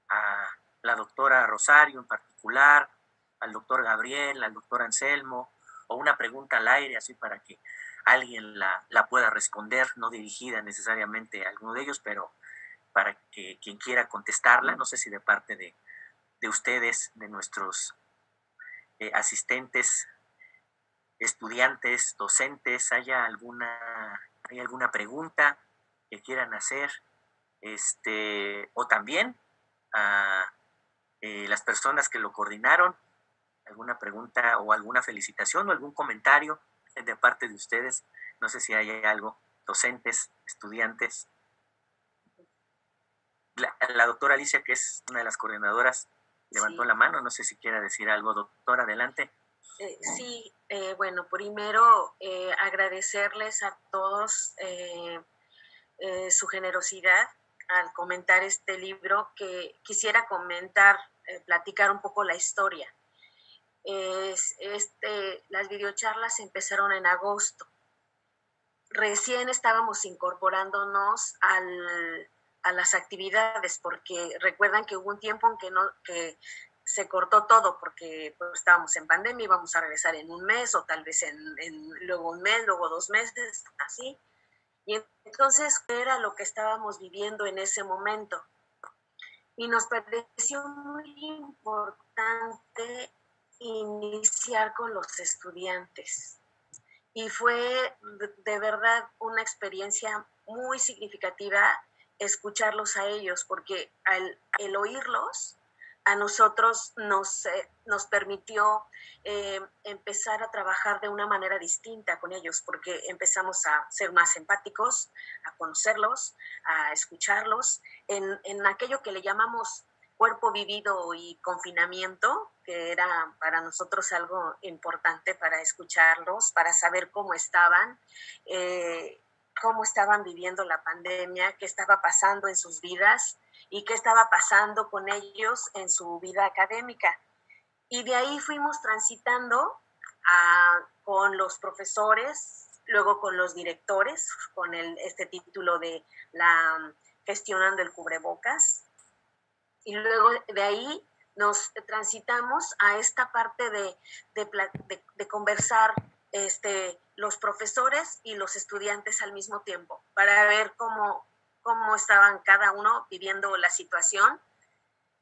a la doctora Rosario en particular, al doctor Gabriel, al doctor Anselmo, o una pregunta al aire, así para que alguien la pueda responder, no dirigida necesariamente a alguno de ellos, pero para que quien quiera contestarla, no sé si de parte de ustedes, de nuestros asistentes, estudiantes, docentes, hay alguna pregunta que quieran hacer, o también a las personas que lo coordinaron, alguna pregunta o alguna felicitación o algún comentario de parte de ustedes. No sé si hay algo, docentes, estudiantes. La doctora Alicia, que es una de las coordinadoras, levantó la mano. No sé si quiera decir algo, doctora, adelante. Sí, bueno, primero agradecerles a todos su generosidad al comentar este libro, que quisiera platicar un poco la historia. Las videocharlas empezaron en agosto. Recién estábamos incorporándonos a las actividades, porque recuerdan que hubo un tiempo en que se cortó todo, porque pues, estábamos en pandemia, íbamos a regresar en un mes, o tal vez luego un mes, luego 2 meses, así. Y entonces era lo que estábamos viviendo en ese momento. Y nos pareció muy importante iniciar con los estudiantes. Y fue de verdad una experiencia muy significativa escucharlos a ellos, porque el oírlos a nosotros nos permitió empezar a trabajar de una manera distinta con ellos, porque empezamos a ser más empáticos, a conocerlos, a escucharlos en aquello que le llamamos cuerpo vivido y confinamiento, que era para nosotros algo importante para escucharlos, para saber cómo estaban viviendo la pandemia, qué estaba pasando en sus vidas y qué estaba pasando con ellos en su vida académica. Y de ahí fuimos transitando con los profesores, luego con los directores, con este título de gestionando el cubrebocas. Y luego de ahí nos transitamos a esta parte de conversar los profesores y los estudiantes al mismo tiempo, para ver cómo estaban cada uno viviendo la situación.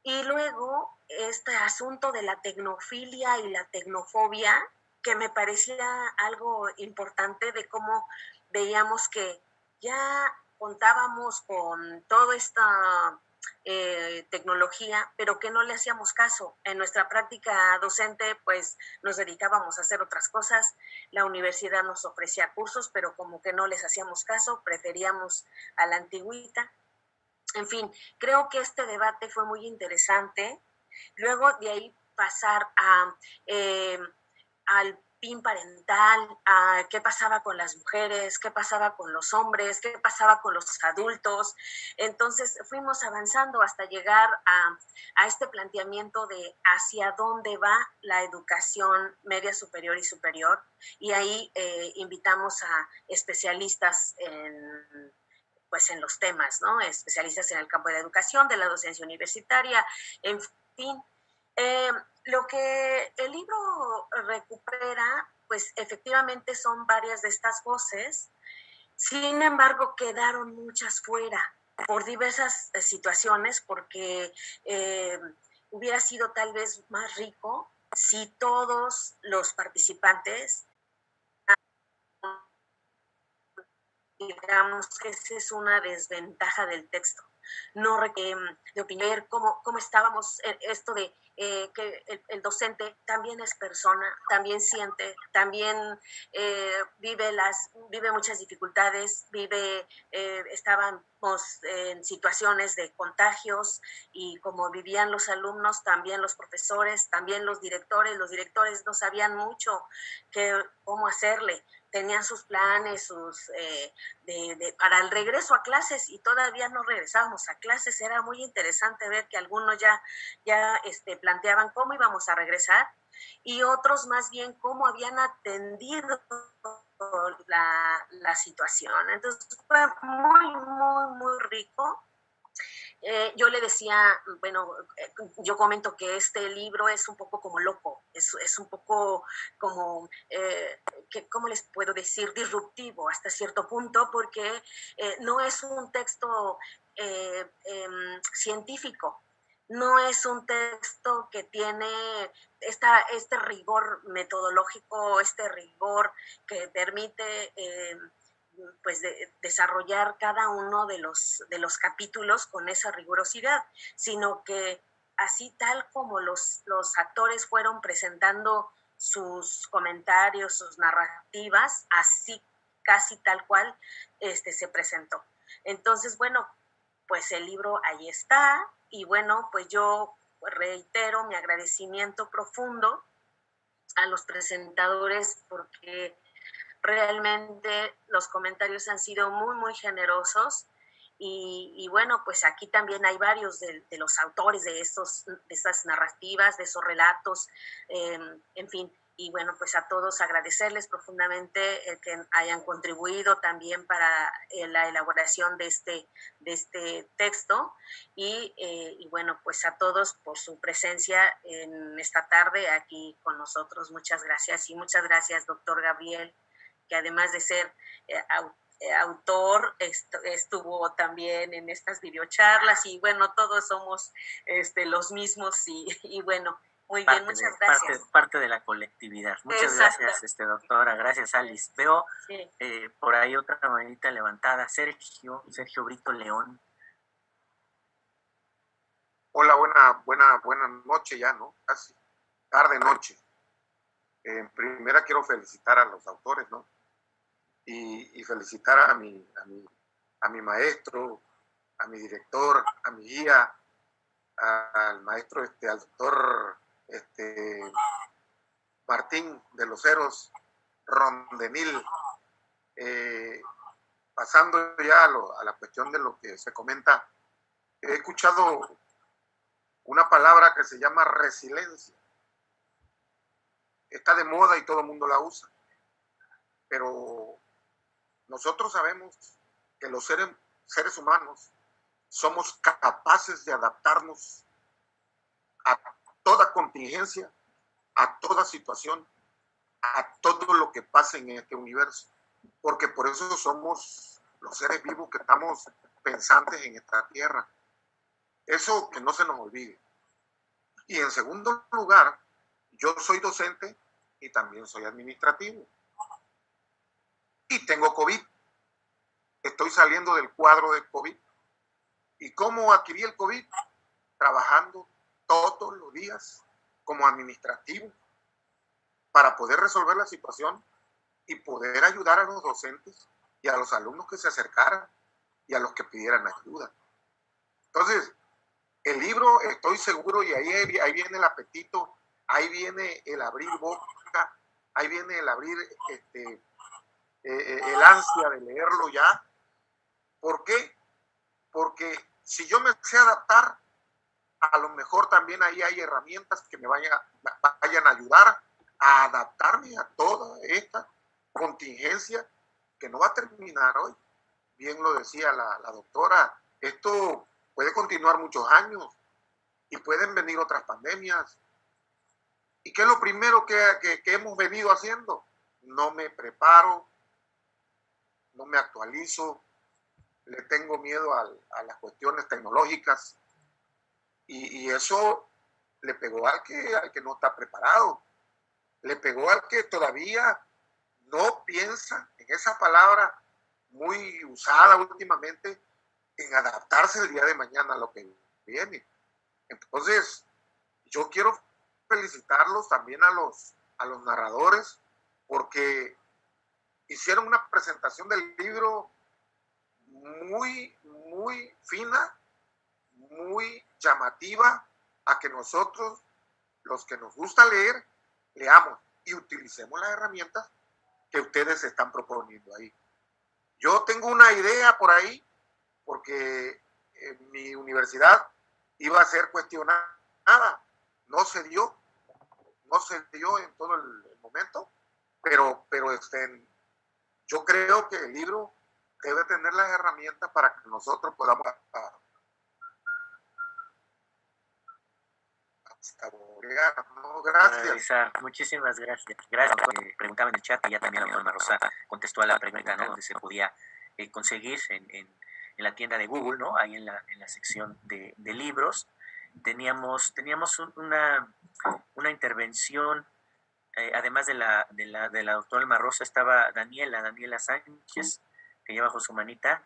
Y luego este asunto de la tecnofilia y la tecnofobia, que me parecía algo importante, de cómo veíamos que ya contábamos con toda esta tecnología, pero que no le hacíamos caso. En nuestra práctica docente, pues nos dedicábamos a hacer otras cosas. La universidad nos ofrecía cursos, pero como que no les hacíamos caso, preferíamos a la antigüita. En fin, creo que este debate fue muy interesante. Luego de ahí pasar al PIN parental, a qué pasaba con las mujeres, qué pasaba con los hombres, qué pasaba con los adultos. Entonces fuimos avanzando hasta llegar a este planteamiento de hacia dónde va la educación media superior y superior. Y ahí invitamos a especialistas en los temas, ¿no? Especialistas en el campo de la educación, de la docencia universitaria, en fin. Lo que el libro recupera, pues efectivamente son varias de estas voces, sin embargo quedaron muchas fuera por diversas situaciones, porque hubiera sido tal vez más rico si todos los participantes, digamos que esa es una desventaja del texto, no de opinar cómo estábamos, esto de que el docente también es persona, también siente, también vive muchas dificultades, estábamos en situaciones de contagios, y como vivían los alumnos, también los profesores, también los directores no sabían mucho cómo hacerle. Tenían sus planes, para el regreso a clases, y todavía no regresábamos a clases. Era muy interesante ver que algunos ya planteaban cómo íbamos a regresar, y otros más bien cómo habían atendido la situación. Entonces fue muy, muy, muy rico. yo le decía, bueno, yo comento que este libro es un poco como loco, es un poco como, ¿cómo les puedo decir? Disruptivo hasta cierto punto, porque no es un texto científico, no es un texto que tiene este rigor metodológico, este rigor que permite pues desarrollar cada uno de los capítulos con esa rigurosidad, sino que así tal como los actores fueron presentando sus comentarios, sus narrativas, así casi tal cual se presentó. Entonces, bueno, pues el libro ahí está y bueno, pues yo reitero mi agradecimiento profundo a los presentadores porque realmente los comentarios han sido muy, muy generosos y bueno, pues aquí también hay varios de los autores de esas narrativas, de esos relatos, en fin. Y bueno, pues a todos agradecerles profundamente que hayan contribuido también para la elaboración de este texto y bueno, pues a todos por su presencia en esta tarde aquí con nosotros. Muchas gracias y muchas gracias, doctor Gabriel, que además de ser autor, estuvo también en estas videocharlas y bueno, todos somos los mismos y bueno, muy bien, muchas gracias. Parte de la colectividad. Muchas gracias, doctora, gracias, Alice. Veo sí. Por ahí otra manita levantada, Sergio Brito León. Hola, buena noche ya, ¿no? Casi tarde noche. Primero quiero felicitar a los autores, ¿no? Y felicitar a mi maestro, a mi director, a mi guía, al maestro, al doctor Martín de los Heros Rondenil. Pasando ya a la cuestión de lo que se comenta, he escuchado una palabra que se llama resiliencia. Está de moda y todo el mundo la usa, pero nosotros sabemos que los seres humanos somos capaces de adaptarnos a toda contingencia, a toda situación, a todo lo que pasa en este universo, porque por eso somos los seres vivos que estamos pensantes en esta tierra. Eso que no se nos olvide. Y en segundo lugar, yo soy docente y también soy administrativo. Y tengo COVID. Estoy saliendo del cuadro de COVID. ¿Y cómo adquirí el COVID? Trabajando todos los días como administrativo para poder resolver la situación y poder ayudar a los docentes y a los alumnos que se acercaran y a los que pidieran ayuda. Entonces, el libro, estoy seguro, y ahí viene el apetito, ahí viene el abrir boca, ahí viene el abrir el ansia de leerlo ya. ¿Por qué? Porque si yo me sé adaptar, a lo mejor también ahí hay herramientas que me vayan a ayudar a adaptarme a toda esta contingencia que no va a terminar hoy. Bien lo decía la doctora, esto puede continuar muchos años y pueden venir otras pandemias. ¿Y qué es lo primero que hemos venido haciendo? No me preparo, no me actualizo, le tengo miedo a las cuestiones tecnológicas y eso le pegó al que no está preparado, le pegó al que todavía no piensa en esa palabra muy usada últimamente, en adaptarse el día de mañana a lo que viene. Entonces, yo quiero felicitarlos también a los narradores porque hicieron una presentación del libro muy, muy fina, muy llamativa, a que nosotros, los que nos gusta leer, leamos y utilicemos las herramientas que ustedes están proponiendo ahí. Yo tengo una idea por ahí, porque en mi universidad iba a ser cuestionada, no se dio en todo el momento, pero yo creo que el libro debe tener las herramientas para que nosotros podamos saborear, ¿no? Gracias. Muchísimas gracias. Gracias. Preguntaba en el chat, ya también la doctora Rosa contestó a la pregunta, ¿no? Donde se podía conseguir en la tienda de Google, ¿no? Ahí en la sección de libros. Teníamos una intervención, además de la doctora Alma Rosa, estaba Daniela Sánchez, que lleva bajo su manita.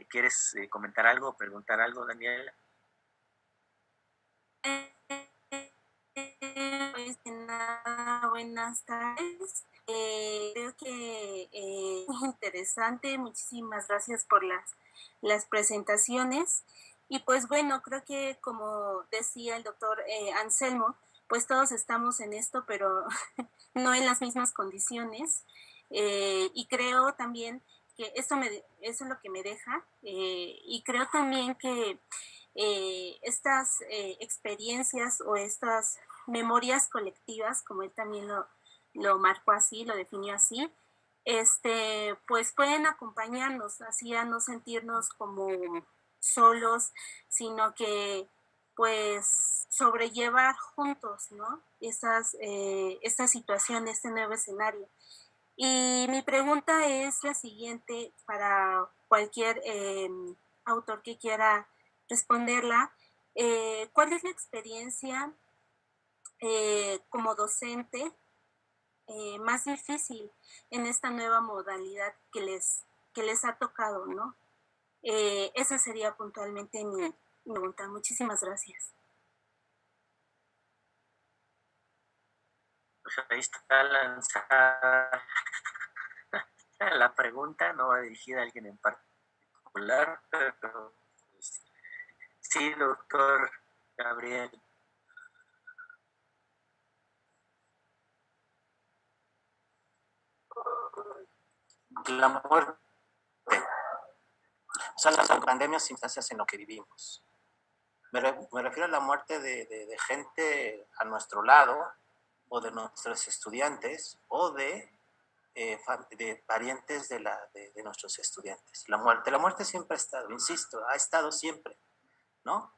¿Quieres comentar algo o preguntar algo, Daniela? Pues nada, buenas tardes. Creo que es muy interesante. Muchísimas gracias por las presentaciones. Y pues bueno, creo que como decía el doctor Anselmo, pues todos estamos en esto, pero no en las mismas condiciones. Y creo también que eso es lo que me deja. Y creo también que estas experiencias o estas memorias colectivas, como él también lo marcó así, lo definió así, pues pueden acompañarnos así a no sentirnos como solos, sino que pues sobrellevar juntos, ¿no? Esta situación, este nuevo escenario. Y mi pregunta es la siguiente para cualquier autor que quiera responderla. ¿Cuál es la experiencia como docente más difícil en esta nueva modalidad que les ha tocado, ¿no? Esa sería puntualmente mi pregunta. Muchísimas gracias. Pues ahí está lanzada la pregunta, no va dirigida a alguien en particular, pero pues, sí, doctor Gabriel. La muerte. O sea, las pandemias instancias en lo que vivimos. Me refiero a la muerte de gente a nuestro lado, o de nuestros estudiantes, o de parientes de nuestros estudiantes. La muerte siempre ha estado, insisto, ha estado siempre, ¿no?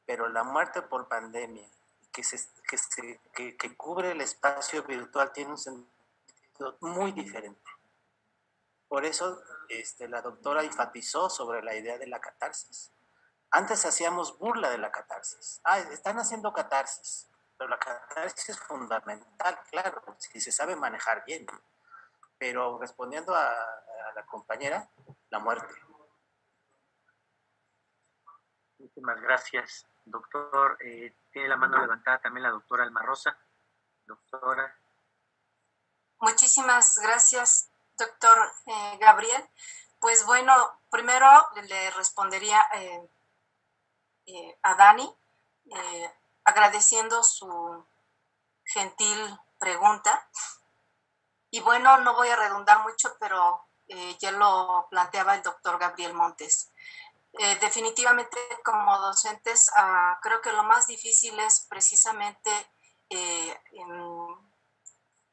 Pero la muerte por pandemia, que cubre el espacio virtual, tiene un sentido muy diferente. Por eso la doctora enfatizó sobre la idea de la catarsis. Antes hacíamos burla de la catarsis. Están haciendo catarsis, pero la catarsis es fundamental, claro, si se sabe manejar bien. Pero respondiendo a la compañera, la muerte. Muchísimas gracias, doctor. Tiene la mano levantada también la doctora Alma Rosa. Doctora. Muchísimas gracias, doctor Gabriel. Pues bueno, primero le respondería a Dani, agradeciendo su gentil pregunta. Y bueno, no voy a redundar mucho, pero ya lo planteaba el doctor Gabriel Montes. Definitivamente, como docentes, creo que lo más difícil es precisamente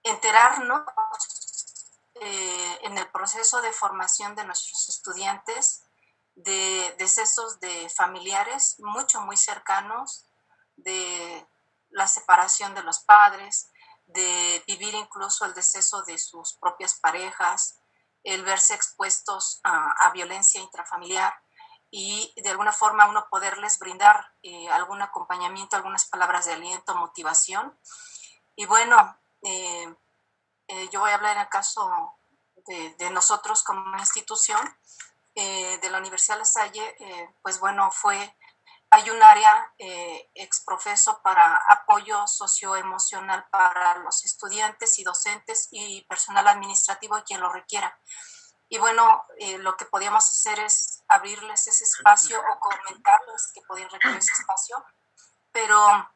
enterarnos en el proceso de formación de nuestros estudiantes de decesos de familiares muy cercanos, de la separación de los padres, de vivir incluso el deceso de sus propias parejas, el verse expuestos a violencia intrafamiliar y de alguna forma uno poderles brindar algún acompañamiento, algunas palabras de aliento, motivación. Y bueno, yo voy a hablar en el caso de nosotros como institución de la Universidad La Salle, pues bueno, hay un área exprofeso para apoyo socioemocional para los estudiantes y docentes y personal administrativo quien lo requiera. Y bueno, lo que podíamos hacer es abrirles ese espacio o comentarles que podían requerir ese espacio, pero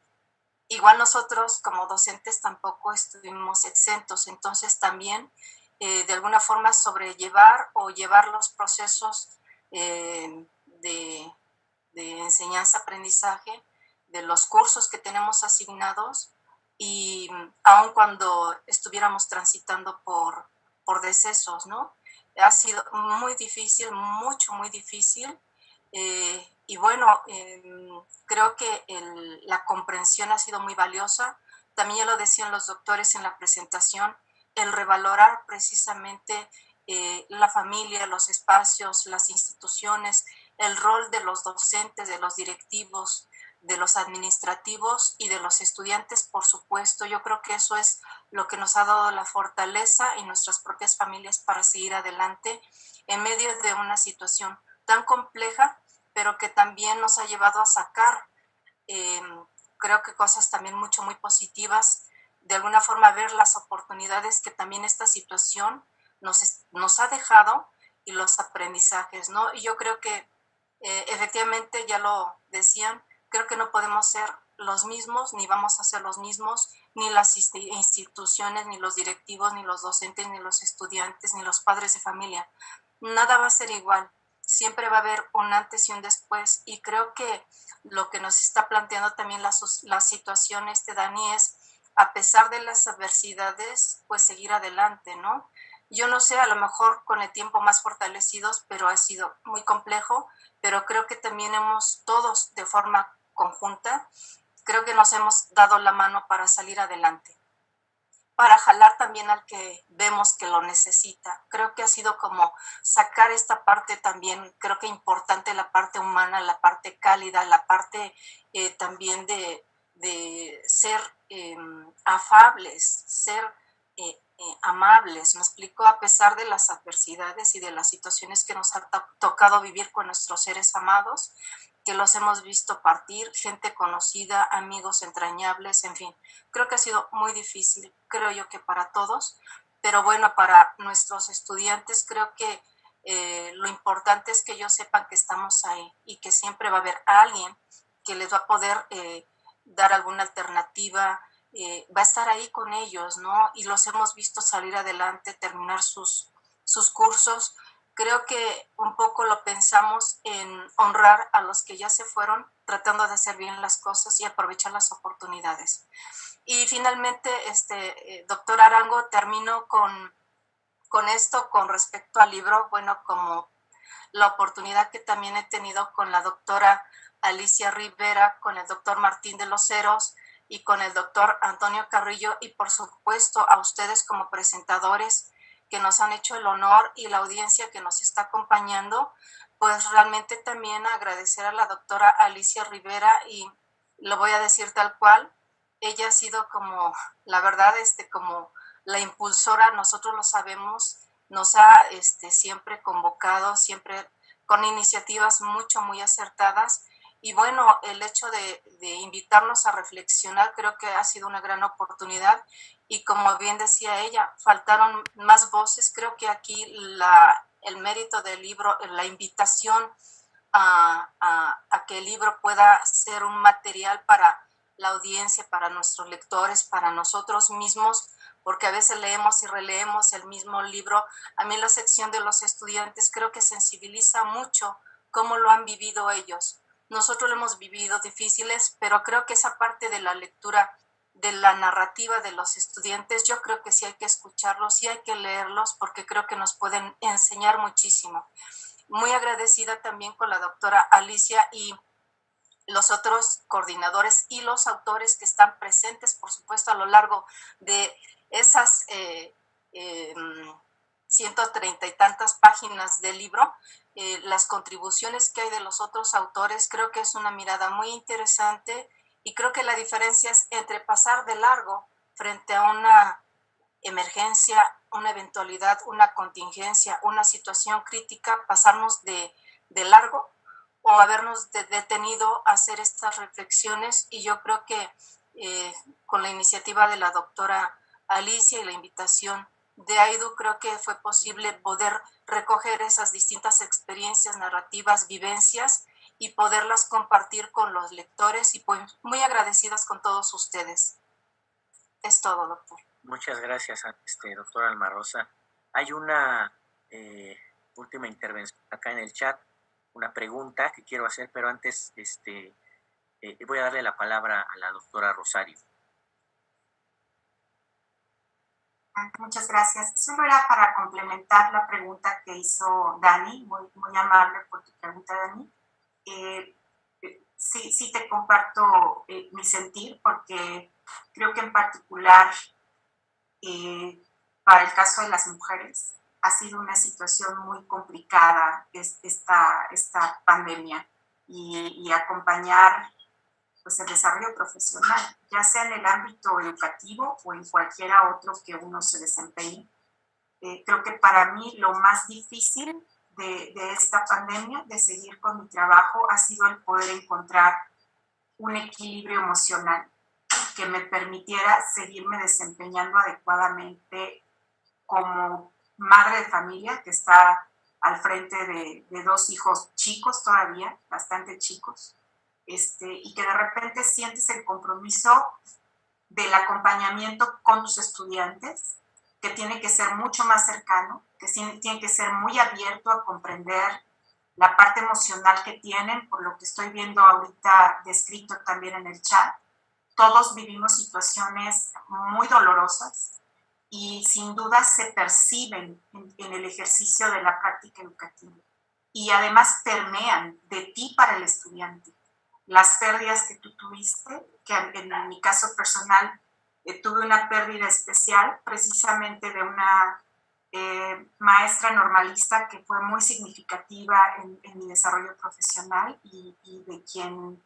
igual nosotros como docentes tampoco estuvimos exentos, entonces también de alguna forma sobrellevar o llevar los procesos de enseñanza-aprendizaje, de los cursos que tenemos asignados y aun cuando estuviéramos transitando por decesos, ¿no? Ha sido muy difícil, muy difícil. Y bueno, creo que la comprensión ha sido muy valiosa. También ya lo decían los doctores en la presentación, el revalorar precisamente la familia, los espacios, las instituciones, el rol de los docentes, de los directivos, de los administrativos y de los estudiantes, por supuesto. Yo creo que eso es lo que nos ha dado la fortaleza y nuestras propias familias para seguir adelante en medio de una situación tan compleja, pero que también nos ha llevado a sacar, creo que cosas también muy positivas, de alguna forma ver las oportunidades que también esta situación nos ha dejado y los aprendizajes, ¿no? Y yo creo que efectivamente, ya lo decían, creo que no podemos ser los mismos, ni vamos a ser los mismos, ni las instituciones, ni los directivos, ni los docentes, ni los estudiantes, ni los padres de familia. Nada va a ser igual. Siempre va a haber un antes y un después. Y creo que lo que nos está planteando también la situación, Dani, es, a pesar de las adversidades, pues seguir adelante, ¿no? Yo no sé, a lo mejor con el tiempo más fortalecidos, pero ha sido muy complejo, pero creo que también hemos todos de forma conjunta, creo que nos hemos dado la mano para salir adelante, para jalar también al que vemos que lo necesita. Creo que ha sido como sacar esta parte también, creo que importante, la parte humana, la parte cálida, la parte también de ser afables, ser amables, me explico, a pesar de las adversidades y de las situaciones que nos ha tocado vivir con nuestros seres amados, que los hemos visto partir, gente conocida, amigos entrañables, en fin, creo que ha sido muy difícil, creo yo que para todos, pero bueno, para nuestros estudiantes creo que lo importante es que ellos sepan que estamos ahí y que siempre va a haber alguien que les va a poder dar alguna alternativa, va a estar ahí con ellos, ¿no? Y los hemos visto salir adelante, terminar sus cursos. Creo que un poco lo pensamos en honrar a los que ya se fueron, tratando de hacer bien las cosas y aprovechar las oportunidades. Y finalmente, doctor Arango, termino con esto, con respecto al libro, bueno, como la oportunidad que también he tenido con la doctora Alicia Rivera, con el doctor Martín de los Heros y con el doctor Antonio Carrillo, y por supuesto a ustedes como presentadores que nos han hecho el honor, y la audiencia que nos está acompañando, pues realmente también agradecer a la doctora Alicia Rivera, y lo voy a decir tal cual, ella ha sido como, la verdad, como la impulsora, nosotros lo sabemos, nos ha siempre convocado, siempre con iniciativas muy acertadas. Y bueno, el hecho de invitarnos a reflexionar creo que ha sido una gran oportunidad. Y como bien decía ella, faltaron más voces. Creo que aquí el mérito del libro, la invitación a que el libro pueda ser un material para la audiencia, para nuestros lectores, para nosotros mismos, porque a veces leemos y releemos el mismo libro. A mí la sección de los estudiantes creo que sensibiliza mucho cómo lo han vivido ellos. Nosotros lo hemos vivido difíciles, pero creo que esa parte de la lectura, de la narrativa de los estudiantes, yo creo que sí hay que escucharlos, sí hay que leerlos, porque creo que nos pueden enseñar muchísimo. Muy agradecida también con la doctora Alicia y los otros coordinadores y los autores que están presentes, por supuesto, a lo largo de esas 130 y tantas páginas del libro, las contribuciones que hay de los otros autores. Creo que es una mirada muy interesante, y creo que la diferencia es entre pasar de largo frente a una emergencia, una eventualidad, una contingencia, una situación crítica, pasarnos de largo, o habernos detenido a hacer estas reflexiones. Y yo creo que con la iniciativa de la doctora Alicia y la invitación de AIDU, creo que fue posible poder recoger esas distintas experiencias, narrativas, vivencias, y poderlas compartir con los lectores, y pues muy agradecidas con todos ustedes. Es todo, doctor. Muchas gracias, doctora Alma Rosa. Hay una última intervención acá en el chat, una pregunta que quiero hacer, pero antes voy a darle la palabra a la doctora Rosario. Muchas gracias. Solo era para complementar la pregunta que hizo Dani, muy amable por tu pregunta, Dani. sí te comparto mi sentir, porque creo que en particular para el caso de las mujeres ha sido una situación muy complicada esta pandemia y acompañar pues el desarrollo profesional, ya sea en el ámbito educativo o en cualquiera otro que uno se desempeñe. Creo que para mí lo más difícil de esta pandemia, de seguir con mi trabajo, ha sido el poder encontrar un equilibrio emocional que me permitiera seguirme desempeñando adecuadamente como madre de familia que está al frente de 2 hijos chicos todavía, bastante chicos, y que de repente sientes el compromiso del acompañamiento con tus estudiantes, que tiene que ser mucho más cercano, que tiene que ser muy abierto a comprender la parte emocional que tienen, por lo que estoy viendo ahorita descrito también en el chat. Todos vivimos situaciones muy dolorosas y sin duda se perciben en el ejercicio de la práctica educativa y además permean de ti para el estudiante. Las pérdidas que tú tuviste, que en mi caso personal tuve una pérdida especial precisamente de una maestra normalista que fue muy significativa en mi desarrollo profesional y de quien,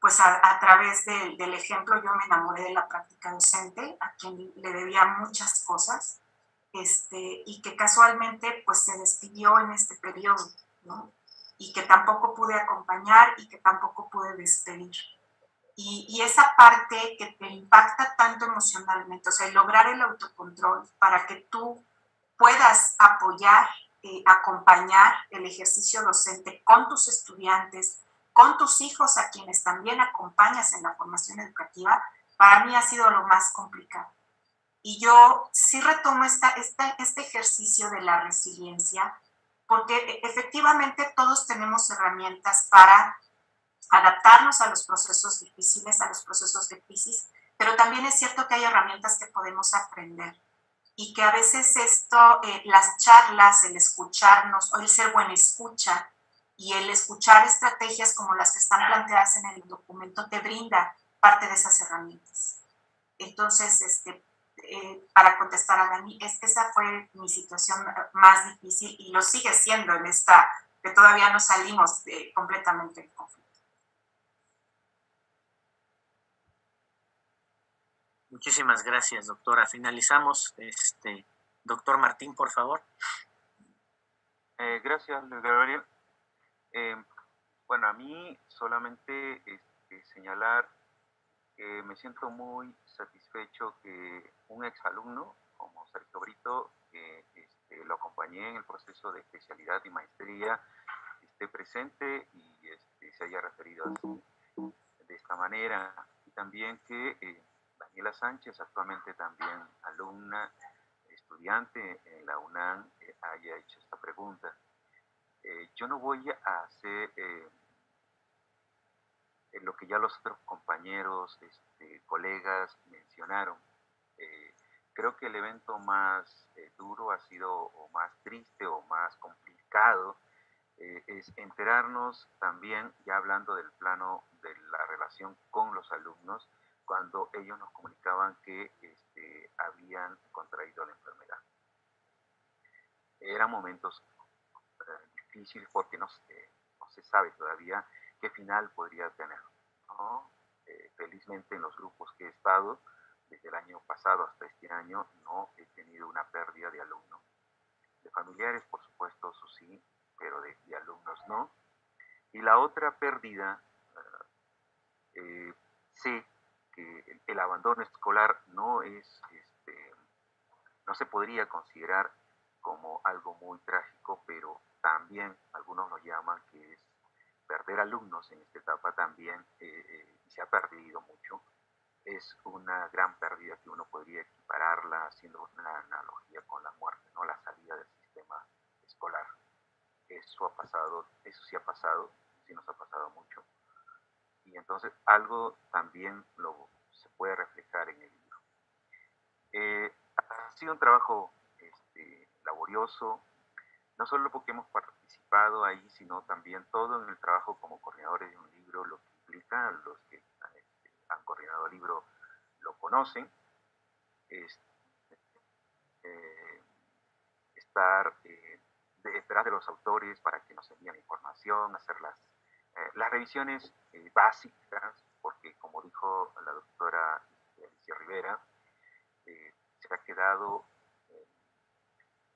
pues a través del ejemplo, yo me enamoré de la práctica docente, a quien le debía muchas cosas, y que casualmente pues se despidió en este periodo, ¿no? Y que tampoco pude acompañar y que tampoco pude despedir. Y esa parte que te impacta tanto emocionalmente, o sea, lograr el autocontrol para que tú puedas apoyar, acompañar el ejercicio docente con tus estudiantes, con tus hijos a quienes también acompañas en la formación educativa, para mí ha sido lo más complicado. Y yo sí retomo este ejercicio de la resiliencia, porque efectivamente todos tenemos herramientas para adaptarnos a los procesos difíciles, a los procesos de crisis, pero también es cierto que hay herramientas que podemos aprender y que a veces las charlas, el escucharnos o el ser buena escucha y el escuchar estrategias como las que están planteadas en el documento te brinda parte de esas herramientas. Entonces, para contestar a Dani, esa fue mi situación más difícil y lo sigue siendo en esta, que todavía no salimos completamente del conflicto. Muchísimas gracias, doctora. Finalizamos. Doctor Martín, por favor. Gracias, Luis Gabriel. Bueno, a mí solamente señalar que me siento muy satisfecho que un exalumno como Sergio Brito, que lo acompañé en el proceso de especialidad y maestría, esté presente y se haya referido así, de esta manera. Y también que Daniela Sánchez, actualmente también alumna, estudiante en la UNAM, haya hecho esta pregunta. Yo no voy a hacer lo que ya los otros compañeros, colegas mencionaron. Creo que el evento más duro ha sido, o más triste, o más complicado, es enterarnos también, ya hablando del plano de la relación con los alumnos, cuando ellos nos comunicaban que habían contraído la enfermedad. Eran momentos difíciles porque no se sabe todavía qué final podría tener, ¿no? Felizmente en los grupos que he estado, desde el año pasado hasta este año, no he tenido una pérdida de alumnos. De familiares, por supuesto, eso sí, pero de alumnos no. Y la otra pérdida, sé que el abandono escolar no es, no se podría considerar como algo muy trágico, pero también algunos lo llaman que es perder alumnos en esta etapa también, se ha perdido mucho. Es una gran pérdida que uno podría equipararla haciendo una analogía con la muerte, ¿no? La salida del sistema escolar. Eso ha pasado, eso sí ha pasado, sí nos ha pasado mucho. Y entonces algo también se puede reflejar en el libro. Ha sido un trabajo laborioso, no solo porque hemos participado participado ahí, sino también todo en el trabajo como coordinadores de un libro, lo que implica, los que han coordinado el libro lo conocen, estar detrás de los autores para que nos envíen información, hacer las revisiones básicas, porque como dijo la doctora Alicia Rivera, se ha quedado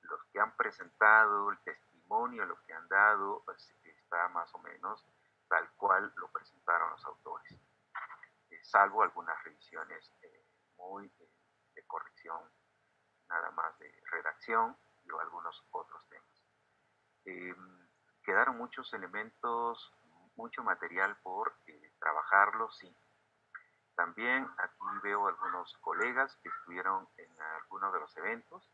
los que han presentado el testimonio, lo que han dado, pues, está más o menos tal cual lo presentaron los autores, salvo algunas revisiones muy de corrección, nada más de redacción y algunos otros temas. Quedaron muchos elementos, mucho material por trabajarlo, sí. También aquí veo algunos colegas que estuvieron en algunos de los eventos.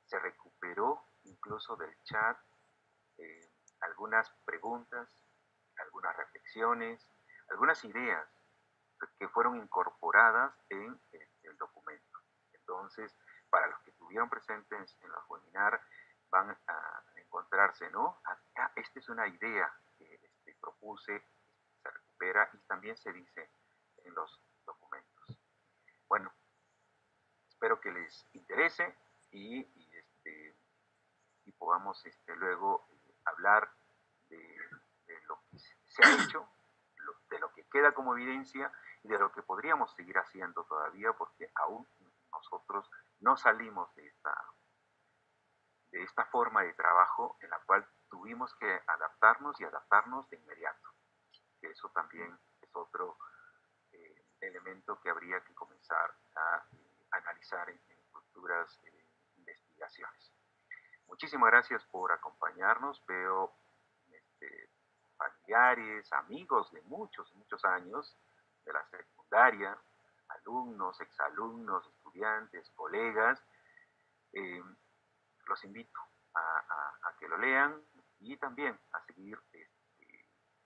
Se recuperó incluso del chat algunas preguntas, algunas reflexiones, algunas ideas que fueron incorporadas en el documento. Entonces, para los que estuvieron presentes en los webinars, van a encontrarse, ¿no? Esta es una idea que propuse, se recupera y también se dice en los documentos. Bueno, espero que les interese y podamos luego hablar de lo que se ha hecho, de lo que queda como evidencia y de lo que podríamos seguir haciendo todavía, porque aún nosotros no salimos de esta forma de trabajo en la cual tuvimos que adaptarnos y adaptarnos de inmediato, que eso también es otro elemento que habría que comenzar a analizar en futuras investigaciones. Muchísimas gracias por acompañarnos. Veo familiares, amigos de muchos años de la secundaria, alumnos, exalumnos, estudiantes, colegas. Los invito a que lo lean y también a seguir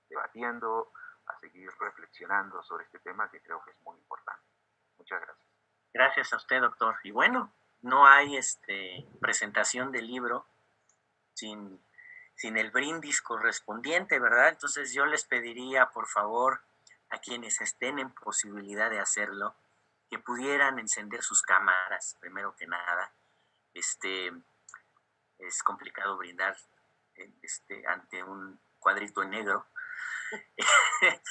debatiendo, a seguir reflexionando sobre este tema que creo que es muy importante. Muchas gracias. Gracias a usted, doctor. Y bueno, no hay presentación del libro sin el brindis correspondiente, ¿verdad? Entonces yo les pediría, por favor, a quienes estén en posibilidad de hacerlo, que pudieran encender sus cámaras, primero que nada. Es complicado brindar ante un cuadrito en negro.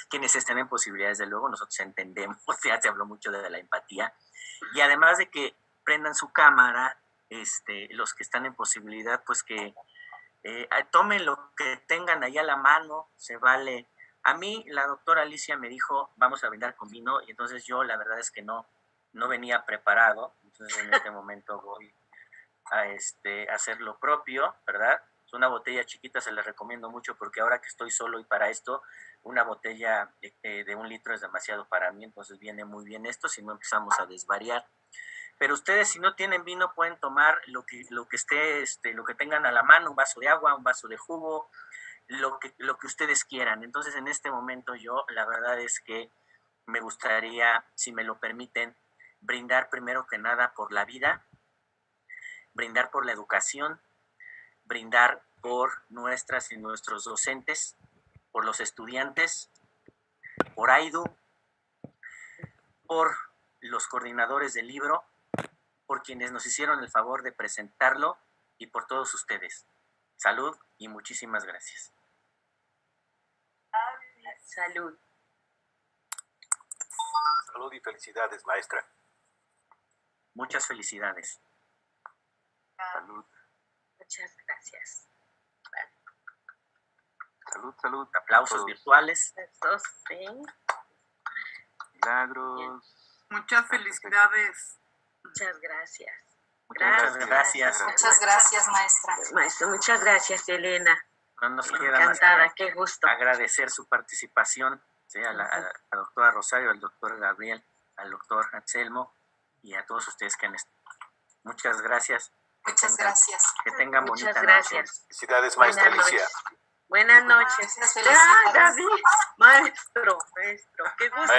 Quienes estén en posibilidades, desde luego, nosotros entendemos, ya se habló mucho de la empatía. Y además de que prendan su cámara, los que están en posibilidad, pues que tomen lo que tengan ahí a la mano, se vale. A mí la doctora Alicia me dijo, vamos a brindar con vino, y entonces yo la verdad es que no venía preparado, entonces en este momento voy a hacer lo propio, ¿verdad? Es una botella chiquita, se les recomiendo mucho porque ahora que estoy solo y para esto, una botella de 1 litro es demasiado para mí, entonces viene muy bien esto, si no empezamos a desvariar. Pero ustedes, si no tienen vino, pueden tomar lo que esté, lo que tengan a la mano, un vaso de agua, un vaso de jugo, lo que ustedes quieran. Entonces, en este momento yo, la verdad es que me gustaría, si me lo permiten, brindar primero que nada por la vida, brindar por la educación, brindar por nuestras y nuestros docentes, por los estudiantes, por AIDU, por los coordinadores del libro, por quienes nos hicieron el favor de presentarlo y por todos ustedes. Salud y muchísimas gracias. Salud. Salud y felicidades, maestra. Muchas felicidades. Salud. Muchas gracias. Salud, salud. Aplausos virtuales. Eso sí. Milagros. Muchas felicidades. Muchas gracias. Muchas gracias. Muchas gracias, maestra. Maestro, muchas gracias, Elena. No nos queda Encantada, más que qué gusto. agradecer su participación, ¿sí? a la doctora Rosario, al doctor Gabriel, al doctor Anselmo y a todos ustedes que han estado. Muchas gracias. Muchas gracias. Que tengan Muchas bonita gracias. noche. Felicidades, maestra Alicia. Buenas noches. David, maestro, qué gusto.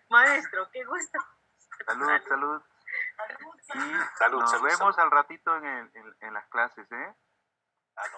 Maestro, qué gusto. Salud, salud. Y Salud, nos salud, vemos salud. al ratito en las clases, ¿eh? Ah, no.